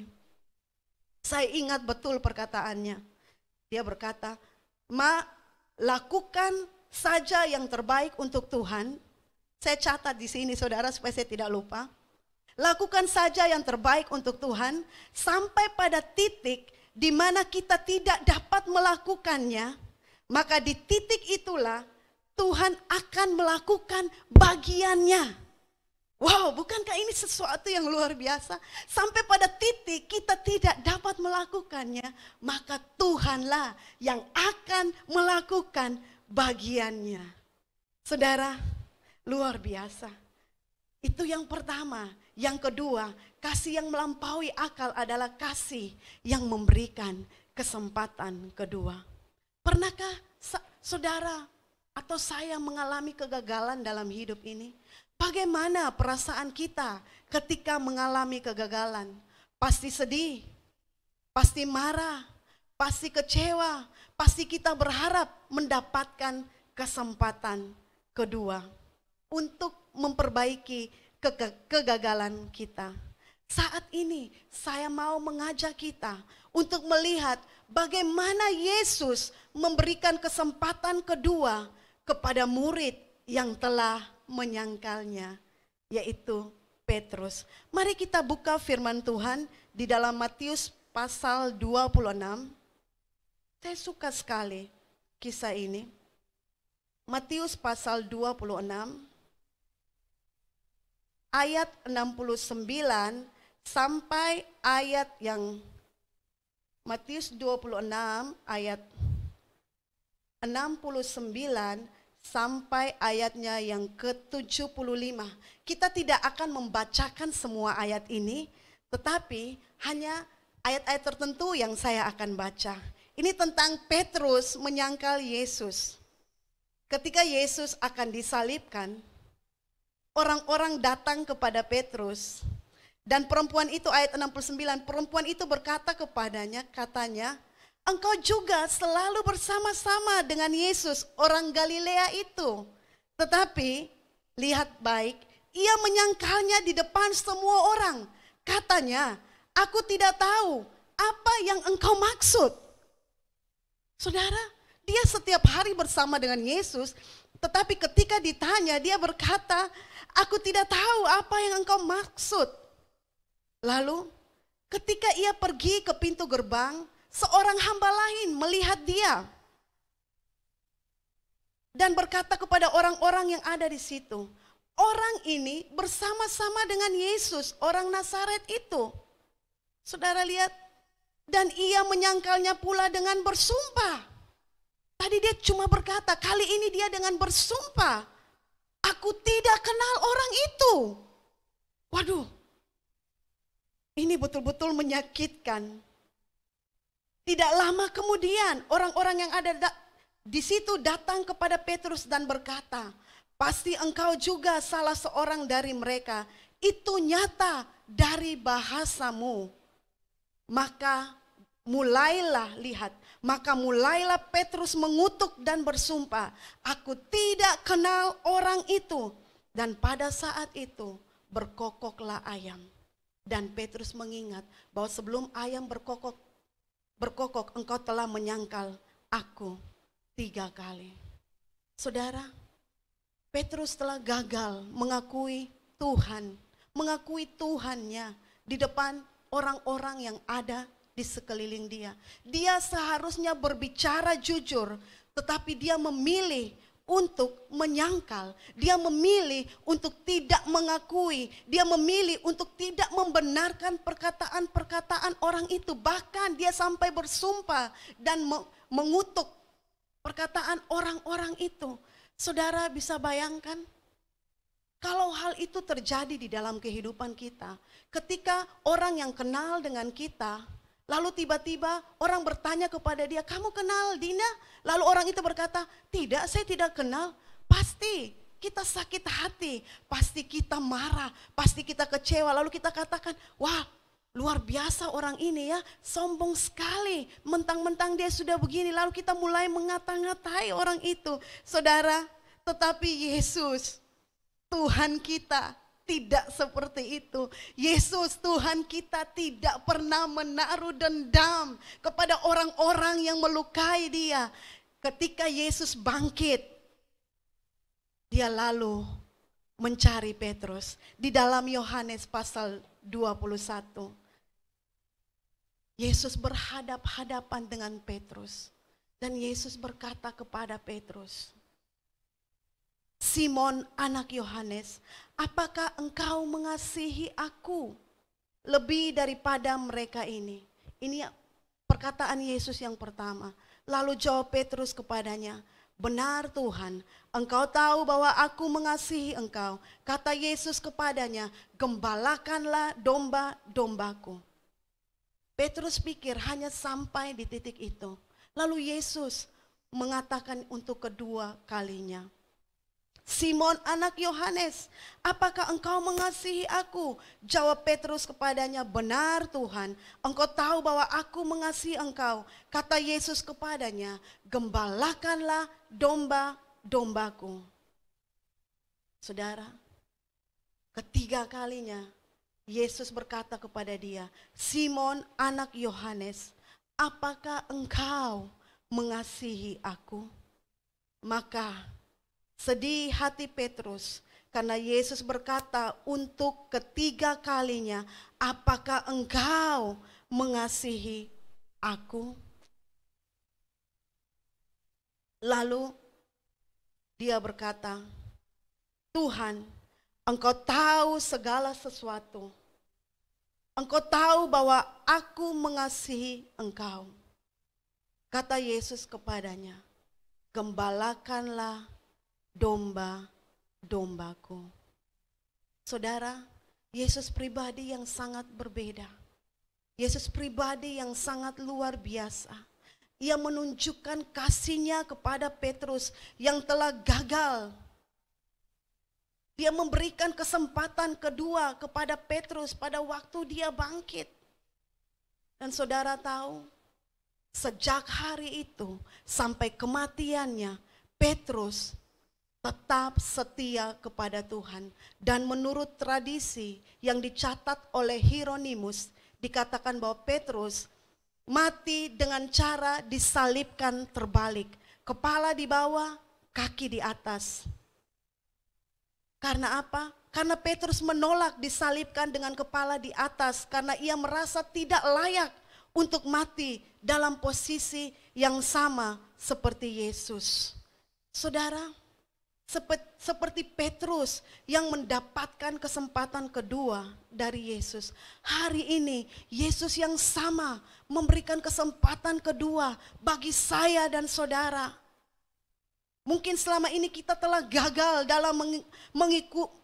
Saya ingat betul perkataannya. Dia berkata, "Ma, lakukan saja yang terbaik untuk Tuhan." Saya catat di sini saudara supaya saya tidak lupa. Lakukan saja yang terbaik untuk Tuhan sampai pada titik di mana kita tidak dapat melakukannya, maka di titik itulah Tuhan akan melakukan bagiannya. Wow, bukankah ini sesuatu yang luar biasa? Sampai pada titik kita tidak dapat melakukannya, maka Tuhanlah yang akan melakukan bagiannya. Saudara, luar biasa. Itu yang pertama. Yang kedua, kasih yang melampaui akal adalah kasih yang memberikan kesempatan kedua. Pernahkah saudara atau saya mengalami kegagalan dalam hidup ini? Bagaimana perasaan kita ketika mengalami kegagalan? Pasti sedih, pasti marah, pasti kecewa, pasti kita berharap mendapatkan kesempatan kedua untuk memperbaiki kegagalan kita. Saat ini saya mau mengajak kita untuk melihat bagaimana Yesus memberikan kesempatan kedua kepada murid yang telah menyangkalnya, yaitu Petrus. Mari kita buka firman Tuhan di dalam Matius pasal 26. Saya suka sekali kisah ini. Matius pasal 26 ayat 69 sampai ayat yang Matius 26 ayat 69 sampai ayatnya yang ke-75. Kita tidak akan membacakan semua ayat ini, tetapi hanya ayat-ayat tertentu yang saya akan baca. Ini tentang Petrus menyangkal Yesus. ketika Yesus akan disalibkan, orang-orang datang kepada Petrus. Dan perempuan itu, ayat 69, perempuan itu berkata kepadanya, katanya, engkau juga selalu bersama-sama dengan Yesus, orang Galilea itu. Tetapi, lihat baik, ia menyangkalnya di depan semua orang. Katanya, aku tidak tahu apa yang engkau maksud. Saudara, dia setiap hari bersama dengan Yesus, tetapi ketika ditanya, dia berkata, aku tidak tahu apa yang engkau maksud. Lalu ketika ia pergi ke pintu gerbang, seorang hamba lain melihat dia dan berkata kepada orang-orang yang ada di situ, orang ini bersama-sama dengan Yesus, orang Nazaret itu. Saudara lihat, dan ia menyangkalnya pula dengan bersumpah. Tadi dia cuma berkata, kali ini dia dengan bersumpah, aku tidak kenal orang itu. Waduh, ini betul-betul menyakitkan. Tidak lama kemudian orang-orang yang ada di situ datang kepada Petrus dan berkata, pasti engkau juga salah seorang dari mereka. Itu nyata dari bahasamu. Maka mulailah Petrus mengutuk dan bersumpah, aku tidak kenal orang itu. Dan pada saat itu berkokoklah ayam. Dan Petrus mengingat bahwa sebelum ayam berkokok engkau telah menyangkal aku 3 kali. Saudara, Petrus telah gagal mengakui Tuhannya di depan orang-orang yang ada di sekeliling dia. Dia seharusnya berbicara jujur, tetapi dia memilih untuk menyangkal, dia memilih untuk tidak mengakui, dia memilih untuk tidak membenarkan perkataan-perkataan orang itu. Bahkan dia sampai bersumpah dan mengutuk perkataan orang-orang itu. Saudara bisa bayangkan, kalau hal itu terjadi di dalam kehidupan kita, ketika orang yang kenal dengan kita, lalu tiba-tiba orang bertanya kepada dia, kamu kenal Dina? Lalu orang itu berkata, tidak, saya tidak kenal. Pasti kita sakit hati, pasti kita marah, pasti kita kecewa. Lalu kita katakan, wah luar biasa orang ini ya, sombong sekali. Mentang-mentang dia sudah begini, lalu kita mulai mengata-ngatai orang itu. Saudara, tetapi Yesus, Tuhan kita, tidak seperti itu. Yesus Tuhan kita tidak pernah menaruh dendam kepada orang-orang yang melukai dia. Ketika Yesus bangkit, dia lalu mencari Petrus. Di dalam Yohanes pasal 21, Yesus berhadap-hadapan dengan Petrus. Dan Yesus berkata kepada Petrus, Simon anak Yohanes, apakah engkau mengasihi aku lebih daripada mereka ini? Ini perkataan Yesus yang pertama. Lalu jawab Petrus kepadanya, benar Tuhan, engkau tahu bahwa aku mengasihi engkau. Kata Yesus kepadanya, gembalakanlah domba-dombaku. Petrus pikir hanya sampai di titik itu. Lalu Yesus mengatakan untuk kedua kalinya, Simon anak Yohanes, apakah engkau mengasihi aku? Jawab Petrus kepadanya, benar Tuhan, engkau tahu bahwa aku mengasihi engkau. Kata Yesus kepadanya, gembalakanlah domba-dombaku. Saudara, ketiga kalinya Yesus berkata kepada dia, Simon anak Yohanes, apakah engkau mengasihi aku? Maka sedih hati Petrus karena Yesus berkata untuk ketiga kalinya, apakah engkau mengasihi aku? Lalu dia berkata, Tuhan, engkau tahu segala sesuatu. Engkau tahu bahwa aku mengasihi engkau. Kata Yesus kepadanya, gembalakanlah domba-dombaku. Saudara, Yesus pribadi yang sangat berbeda. Yesus pribadi yang sangat luar biasa. ia menunjukkan kasih-Nya kepada Petrus yang telah gagal. Dia memberikan kesempatan kedua kepada Petrus pada waktu dia bangkit. Dan saudara tahu, sejak hari itu sampai kematiannya, Petrus tetap setia kepada Tuhan. Dan menurut tradisi yang dicatat oleh Hieronymus, dikatakan bahwa Petrus mati dengan cara disalibkan terbalik. Kepala di bawah, kaki di atas. Karena apa? Karena Petrus menolak disalibkan dengan kepala di atas. Karena ia merasa tidak layak untuk mati dalam posisi yang sama seperti Yesus. Saudara, seperti Petrus yang mendapatkan kesempatan kedua dari Yesus. Hari ini Yesus yang sama memberikan kesempatan kedua bagi saya dan saudara. Mungkin selama ini kita telah gagal dalam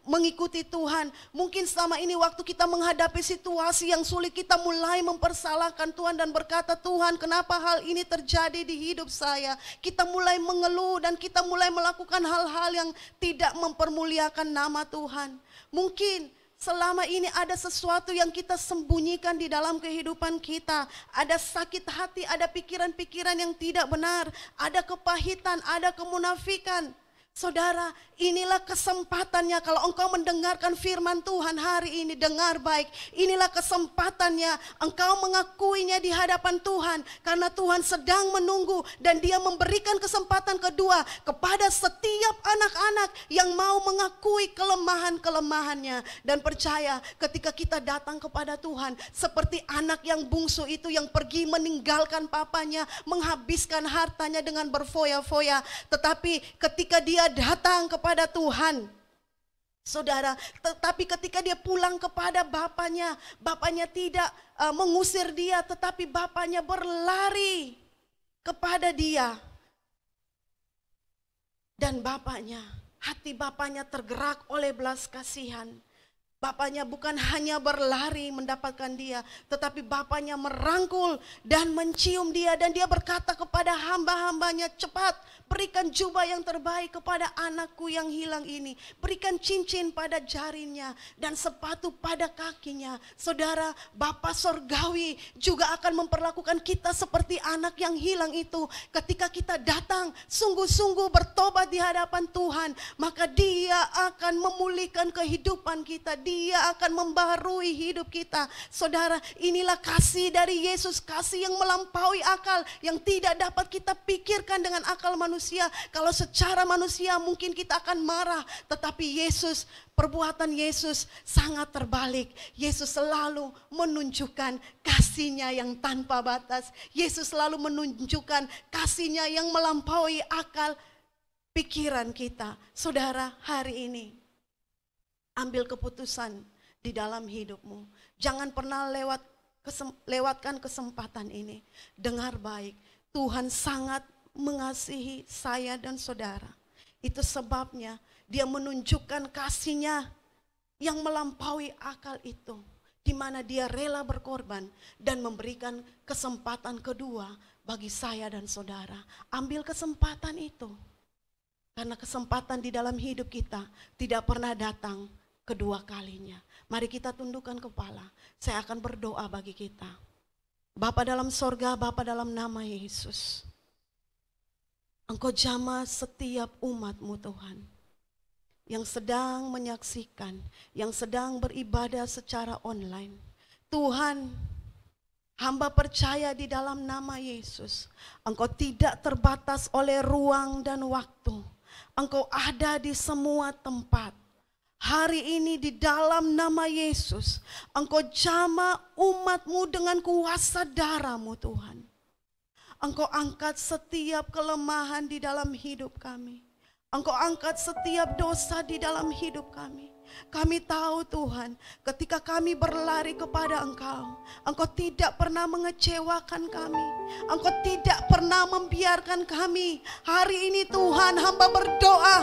mengikuti Tuhan. Mungkin selama ini waktu kita menghadapi situasi yang sulit, kita mulai mempersalahkan Tuhan dan berkata, Tuhan, kenapa hal ini terjadi di hidup saya? Kita mulai mengeluh dan kita mulai melakukan hal-hal yang tidak mempermuliakan nama Tuhan. Mungkin selama ini ada sesuatu yang kita sembunyikan di dalam kehidupan kita. Ada sakit hati, ada pikiran-pikiran yang tidak benar, ada kepahitan, ada kemunafikan. Saudara, inilah kesempatannya kalau engkau mendengarkan firman Tuhan hari ini, dengar baik. Inilah kesempatannya engkau mengakuinya di hadapan Tuhan. Karena Tuhan sedang menunggu dan Dia memberikan kesempatan kedua kepada setiap anak-anak yang mau mengakui kelemahan-kelemahannya. Dan percaya ketika kita datang kepada Tuhan, seperti anak yang bungsu itu yang pergi meninggalkan papanya, menghabiskan hartanya dengan berfoya-foya. Tetapi ketika dia datang kepada Tuhan, saudara, tetapi ketika dia pulang kepada bapaknya, bapaknya tidak mengusir dia, tetapi bapaknya berlari kepada dia. Dan bapaknya, hati bapaknya tergerak oleh belas kasihan. Bapaknya bukan hanya berlari mendapatkan dia, tetapi bapaknya merangkul dan mencium dia. Dan dia berkata kepada hamba-hambanya, cepat berikan jubah yang terbaik kepada anakku yang hilang ini. Berikan cincin pada jarinya dan sepatu pada kakinya. Saudara, Bapa Sorgawi juga akan memperlakukan kita seperti anak yang hilang itu. Ketika kita datang sungguh-sungguh bertobat di hadapan Tuhan, maka Dia akan memulihkan kehidupan kita. Dia akan membaharui hidup kita. Saudara, inilah kasih dari Yesus, kasih yang melampaui akal, yang tidak dapat kita pikirkan dengan akal manusia. Kalau secara manusia mungkin kita akan marah, tetapi Yesus, perbuatan Yesus sangat terbalik. Yesus selalu menunjukkan kasih-Nya yang tanpa batas. Yesus selalu menunjukkan kasih-Nya yang melampaui akal pikiran kita. Saudara, hari ini ambil keputusan di dalam hidupmu. Jangan pernah lewatkan kesempatan ini. Dengar baik, Tuhan sangat mengasihi saya dan saudara. Itu sebabnya Dia menunjukkan kasih-Nya yang melampaui akal itu, di mana Dia rela berkorban dan memberikan kesempatan kedua bagi saya dan saudara. Ambil kesempatan itu, karena kesempatan di dalam hidup kita tidak pernah datang kedua kalinya. Mari kita tundukkan kepala. Saya akan berdoa bagi kita. Bapa dalam sorga, Bapa dalam nama Yesus, Engkau jamah setiap umat-Mu Tuhan, yang sedang menyaksikan, yang sedang beribadah secara online. Tuhan, hamba percaya di dalam nama Yesus, Engkau tidak terbatas oleh ruang dan waktu. Engkau ada di semua tempat. Hari ini di dalam nama Yesus, Engkau jamah umat-Mu dengan kuasa darah-Mu Tuhan. Engkau angkat setiap kelemahan di dalam hidup kami. Engkau angkat setiap dosa di dalam hidup kami. Kami tahu Tuhan, ketika kami berlari kepada Engkau, Engkau tidak pernah mengecewakan kami. Engkau tidak pernah membiarkan kami. Hari ini Tuhan, hamba berdoa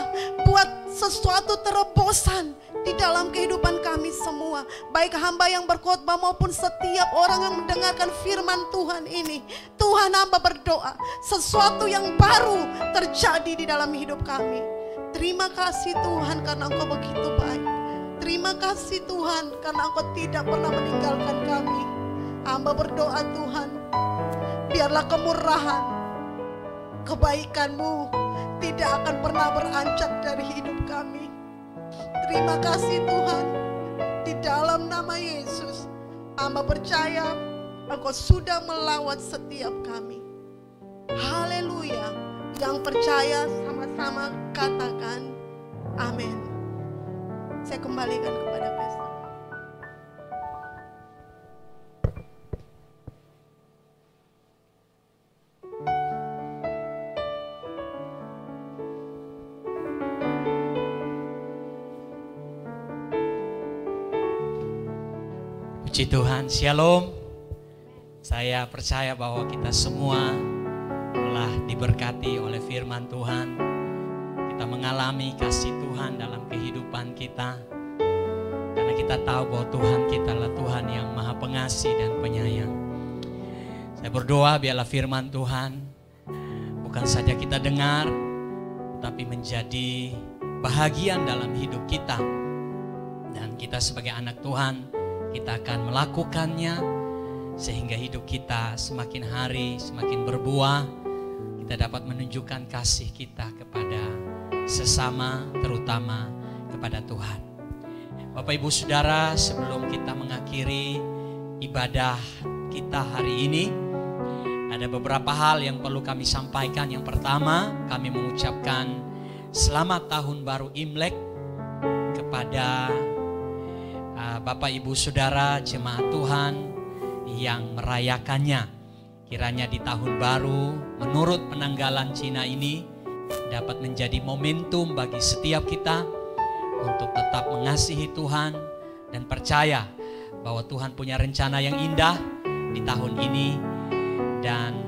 buat sesuatu terobosan di dalam kehidupan kami semua. Baik hamba yang berkhotbah maupun setiap orang yang mendengarkan firman Tuhan ini. Tuhan, hamba berdoa sesuatu yang baru terjadi di dalam hidup kami. Terima kasih Tuhan karena Engkau begitu baik. Terima kasih Tuhan karena Engkau tidak pernah meninggalkan kami. Hamba berdoa Tuhan, biarlah kemurahan, kebaikan-Mu tidak akan pernah beranjak dari hidup kami. Terima kasih Tuhan, di dalam nama Yesus, hamba percaya Engkau sudah melawat setiap kami. Haleluya. Yang percaya sama-sama katakan amin. Saya kembalikan kepada pesta. Puji Tuhan, Shalom. Saya percaya bahwa kita semua telah diberkati oleh firman Tuhan. Kita mengalami kasih Tuhan dalam kehidupan kita. Karena kita tahu bahwa Tuhan kita adalah Tuhan yang maha pengasih dan penyayang. Saya berdoa biarlah firman Tuhan bukan saja kita dengar, tapi menjadi bahagian dalam hidup kita. Dan kita sebagai anak Tuhan, kita akan melakukannya sehingga hidup kita semakin hari semakin berbuah. Kita dapat menunjukkan kasih kita kepada sesama, terutama kepada Tuhan. Bapak Ibu Saudara, sebelum kita mengakhiri ibadah kita hari ini, ada beberapa hal yang perlu kami sampaikan. Yang pertama, kami mengucapkan selamat tahun baru Imlek kepada Bapak Ibu Saudara jemaat Tuhan yang merayakannya. Kiranya di tahun baru menurut penanggalan Cina ini dapat menjadi momentum bagi setiap kita untuk tetap mengasihi Tuhan dan percaya bahwa Tuhan punya rencana yang indah di tahun ini, dan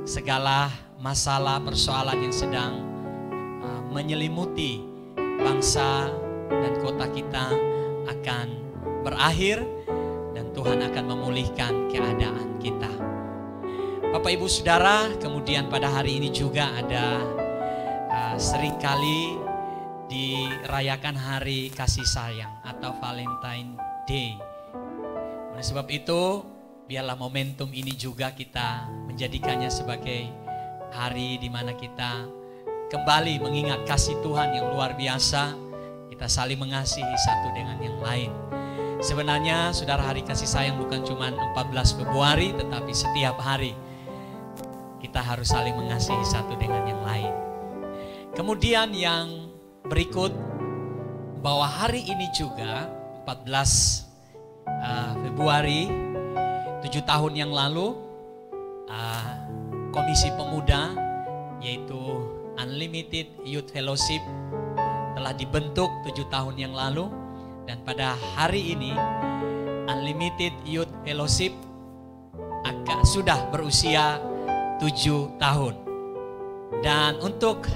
segala masalah persoalan yang sedang menyelimuti bangsa dan kota kita akan berakhir dan Tuhan akan memulihkan keadaan kita. Bapak Ibu Saudara, kemudian pada hari ini juga ada seringkali dirayakan hari kasih sayang atau Valentine Day. Oleh sebab itu, biarlah momentum ini juga kita menjadikannya sebagai hari di mana kita kembali mengingat kasih Tuhan yang luar biasa. Kita saling mengasihi satu dengan yang lain. Sebenarnya saudara, hari kasih sayang bukan cuma 14 Februari, tetapi setiap hari kita harus saling mengasihi satu dengan yang lain. Kemudian yang berikut, bahwa hari ini juga 14 Februari 7 tahun yang lalu, Komisi Pemuda yaitu Unlimited Youth Fellowship telah dibentuk 7 tahun yang lalu. Dan pada hari ini Unlimited Youth Fellowship sudah berusia 7 tahun. Dan untuk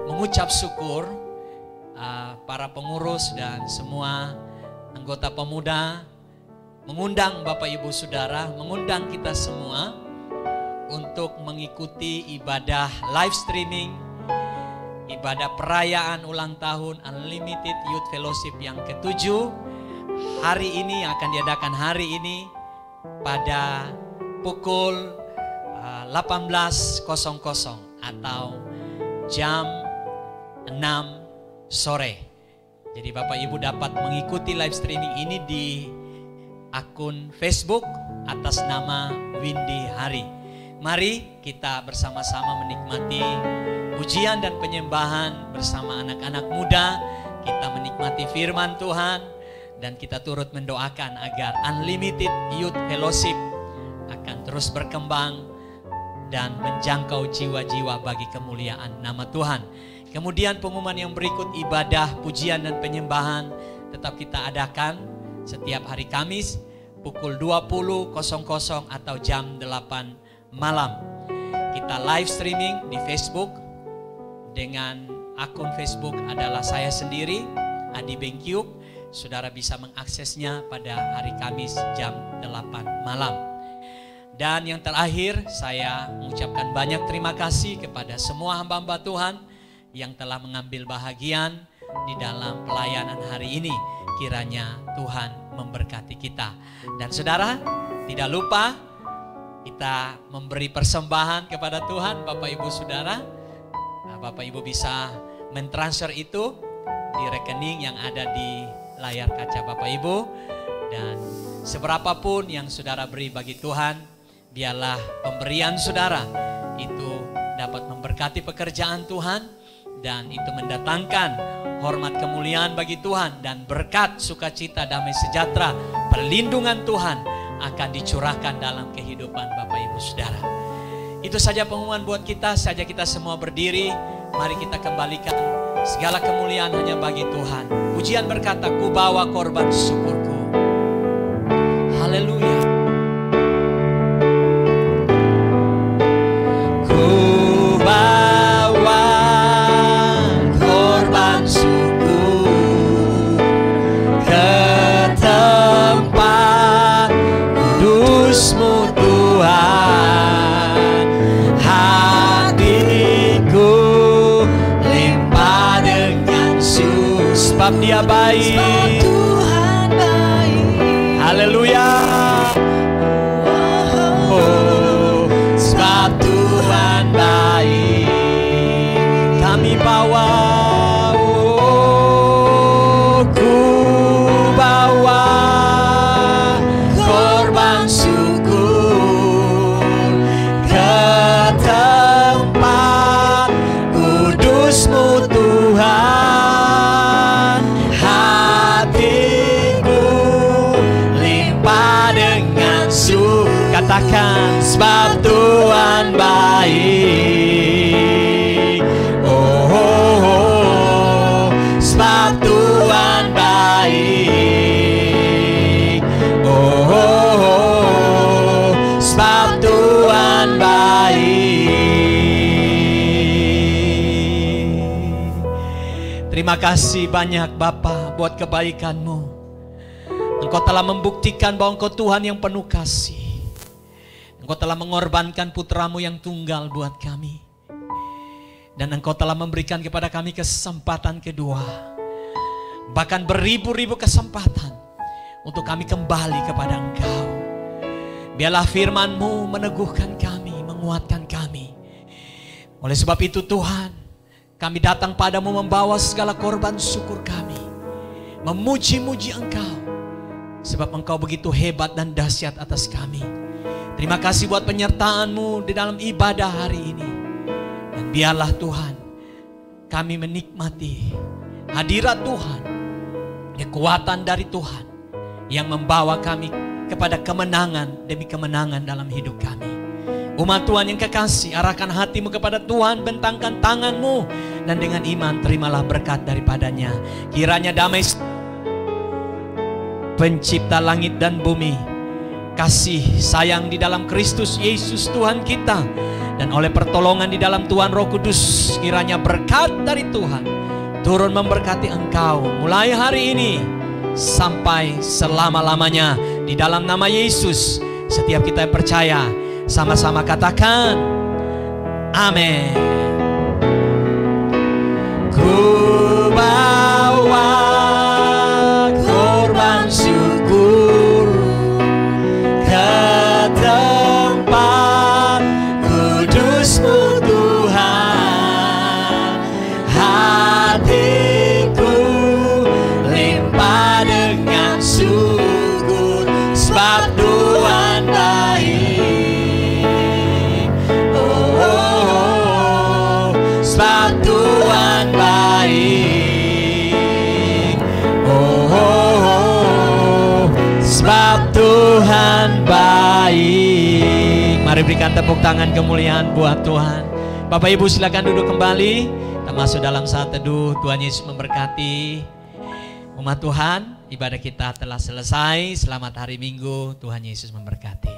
mengucap syukur, para pengurus dan semua anggota pemuda mengundang Bapak Ibu Saudara, mengundang kita semua untuk mengikuti ibadah live streaming, ibadah perayaan ulang tahun Unlimited Youth Fellowship yang ke-7. Hari ini akan diadakan hari ini pada pukul 18.00 atau jam 6 sore. Jadi Bapak Ibu dapat mengikuti live streaming ini di akun Facebook atas nama Windy Hari. Mari kita bersama-sama menikmati pujian dan penyembahan bersama anak-anak muda. Kita menikmati firman Tuhan dan kita turut mendoakan agar Unlimited Youth Fellowship akan terus berkembang dan menjangkau jiwa-jiwa bagi kemuliaan nama Tuhan. Kemudian pengumuman yang berikut, ibadah pujian dan penyembahan tetap kita adakan setiap hari Kamis pukul 20.00 atau jam 8 malam. Kita live streaming di Facebook dengan akun Facebook adalah saya sendiri, Adi Bengkyuk. Saudara bisa mengaksesnya pada hari Kamis jam 8 malam. Dan yang terakhir, saya mengucapkan banyak terima kasih kepada semua hamba-hamba Tuhan yang telah mengambil bahagian di dalam pelayanan hari ini. Kiranya Tuhan memberkati kita. Dan saudara, tidak lupa kita memberi persembahan kepada Tuhan, Bapak Ibu Saudara. Nah, Bapak Ibu bisa mentransfer itu di rekening yang ada di layar kaca Bapak Ibu. Dan seberapapun yang saudara beri bagi Tuhan, biarlah pemberian saudara itu dapat memberkati pekerjaan Tuhan, dan itu mendatangkan hormat kemuliaan bagi Tuhan, dan berkat sukacita damai sejahtera perlindungan Tuhan akan dicurahkan dalam kehidupan Bapak Ibu Saudara. Itu saja pengumuman buat kita. Saja kita semua berdiri, mari kita kembalikan segala kemuliaan hanya bagi Tuhan. Pujian berkata, ku bawa korban syukurku. Haleluya. Ku bawa korban syukur ke tempat kudus-Mu Tuhan. Hatiku limpah dengan syukur, sebab Dia baik. Sebab Tuhan baik. Haleluya. Oh, sebab Tuhan baik. Kami bawa, oh, ku bawa korban syukur ke tempat kudus-Mu Tuhan. Hatiku limpah dengan syukur. Katakan, sebab Tuhan baik. Oh, oh, oh, sebab Tuhan baik. Oh, oh, oh, sebab Tuhan baik. Terima kasih banyak Bapa buat kebaikan-Mu. Engkau telah membuktikan bahwa Engkau Tuhan yang penuh kasih. Engkau telah mengorbankan putra-Mu yang tunggal buat kami. Dan Engkau telah memberikan kepada kami kesempatan kedua. Bahkan beribu-ribu kesempatan untuk kami kembali kepada Engkau. Biarlah firman-Mu meneguhkan kami, menguatkan kami. Oleh sebab itu Tuhan, kami datang padamu membawa segala korban syukur kami. Memuji-muji Engkau. Sebab Engkau begitu hebat dan dahsyat atas kami. Terima kasih buat penyertaan-Mu di dalam ibadah hari ini. Dan biarlah Tuhan, kami menikmati hadirat Tuhan, kekuatan dari Tuhan yang membawa kami kepada kemenangan demi kemenangan dalam hidup kami. Umat Tuhan yang kekasih, arahkan hatimu kepada Tuhan, bentangkan tanganmu, dan dengan iman terimalah berkat daripadanya. Kiranya damai Pencipta langit dan bumi, kasih sayang di dalam Kristus Yesus Tuhan kita, dan oleh pertolongan di dalam Tuhan Roh Kudus, kiranya berkat dari Tuhan turun memberkati engkau mulai hari ini sampai selama-lamanya. Di dalam nama Yesus, setiap kita yang percaya sama-sama katakan amin. Ku bawa korban syukur ke tempat kudus-Mu Tuhan. Hatiku limpah dengan syukur, sebab Tuhan baik. Oh, oh, oh, sebab Tuhan baik. Oh, oh, oh, sebab Tuhan baik. Mari berikan tepuk tangan kemuliaan buat Tuhan. Bapak Ibu silakan duduk kembali. Kita masuk dalam saat teduh. Tuhan Yesus memberkati. Umat Tuhan, ibadah kita telah selesai. Selamat hari Minggu, Tuhan Yesus memberkati.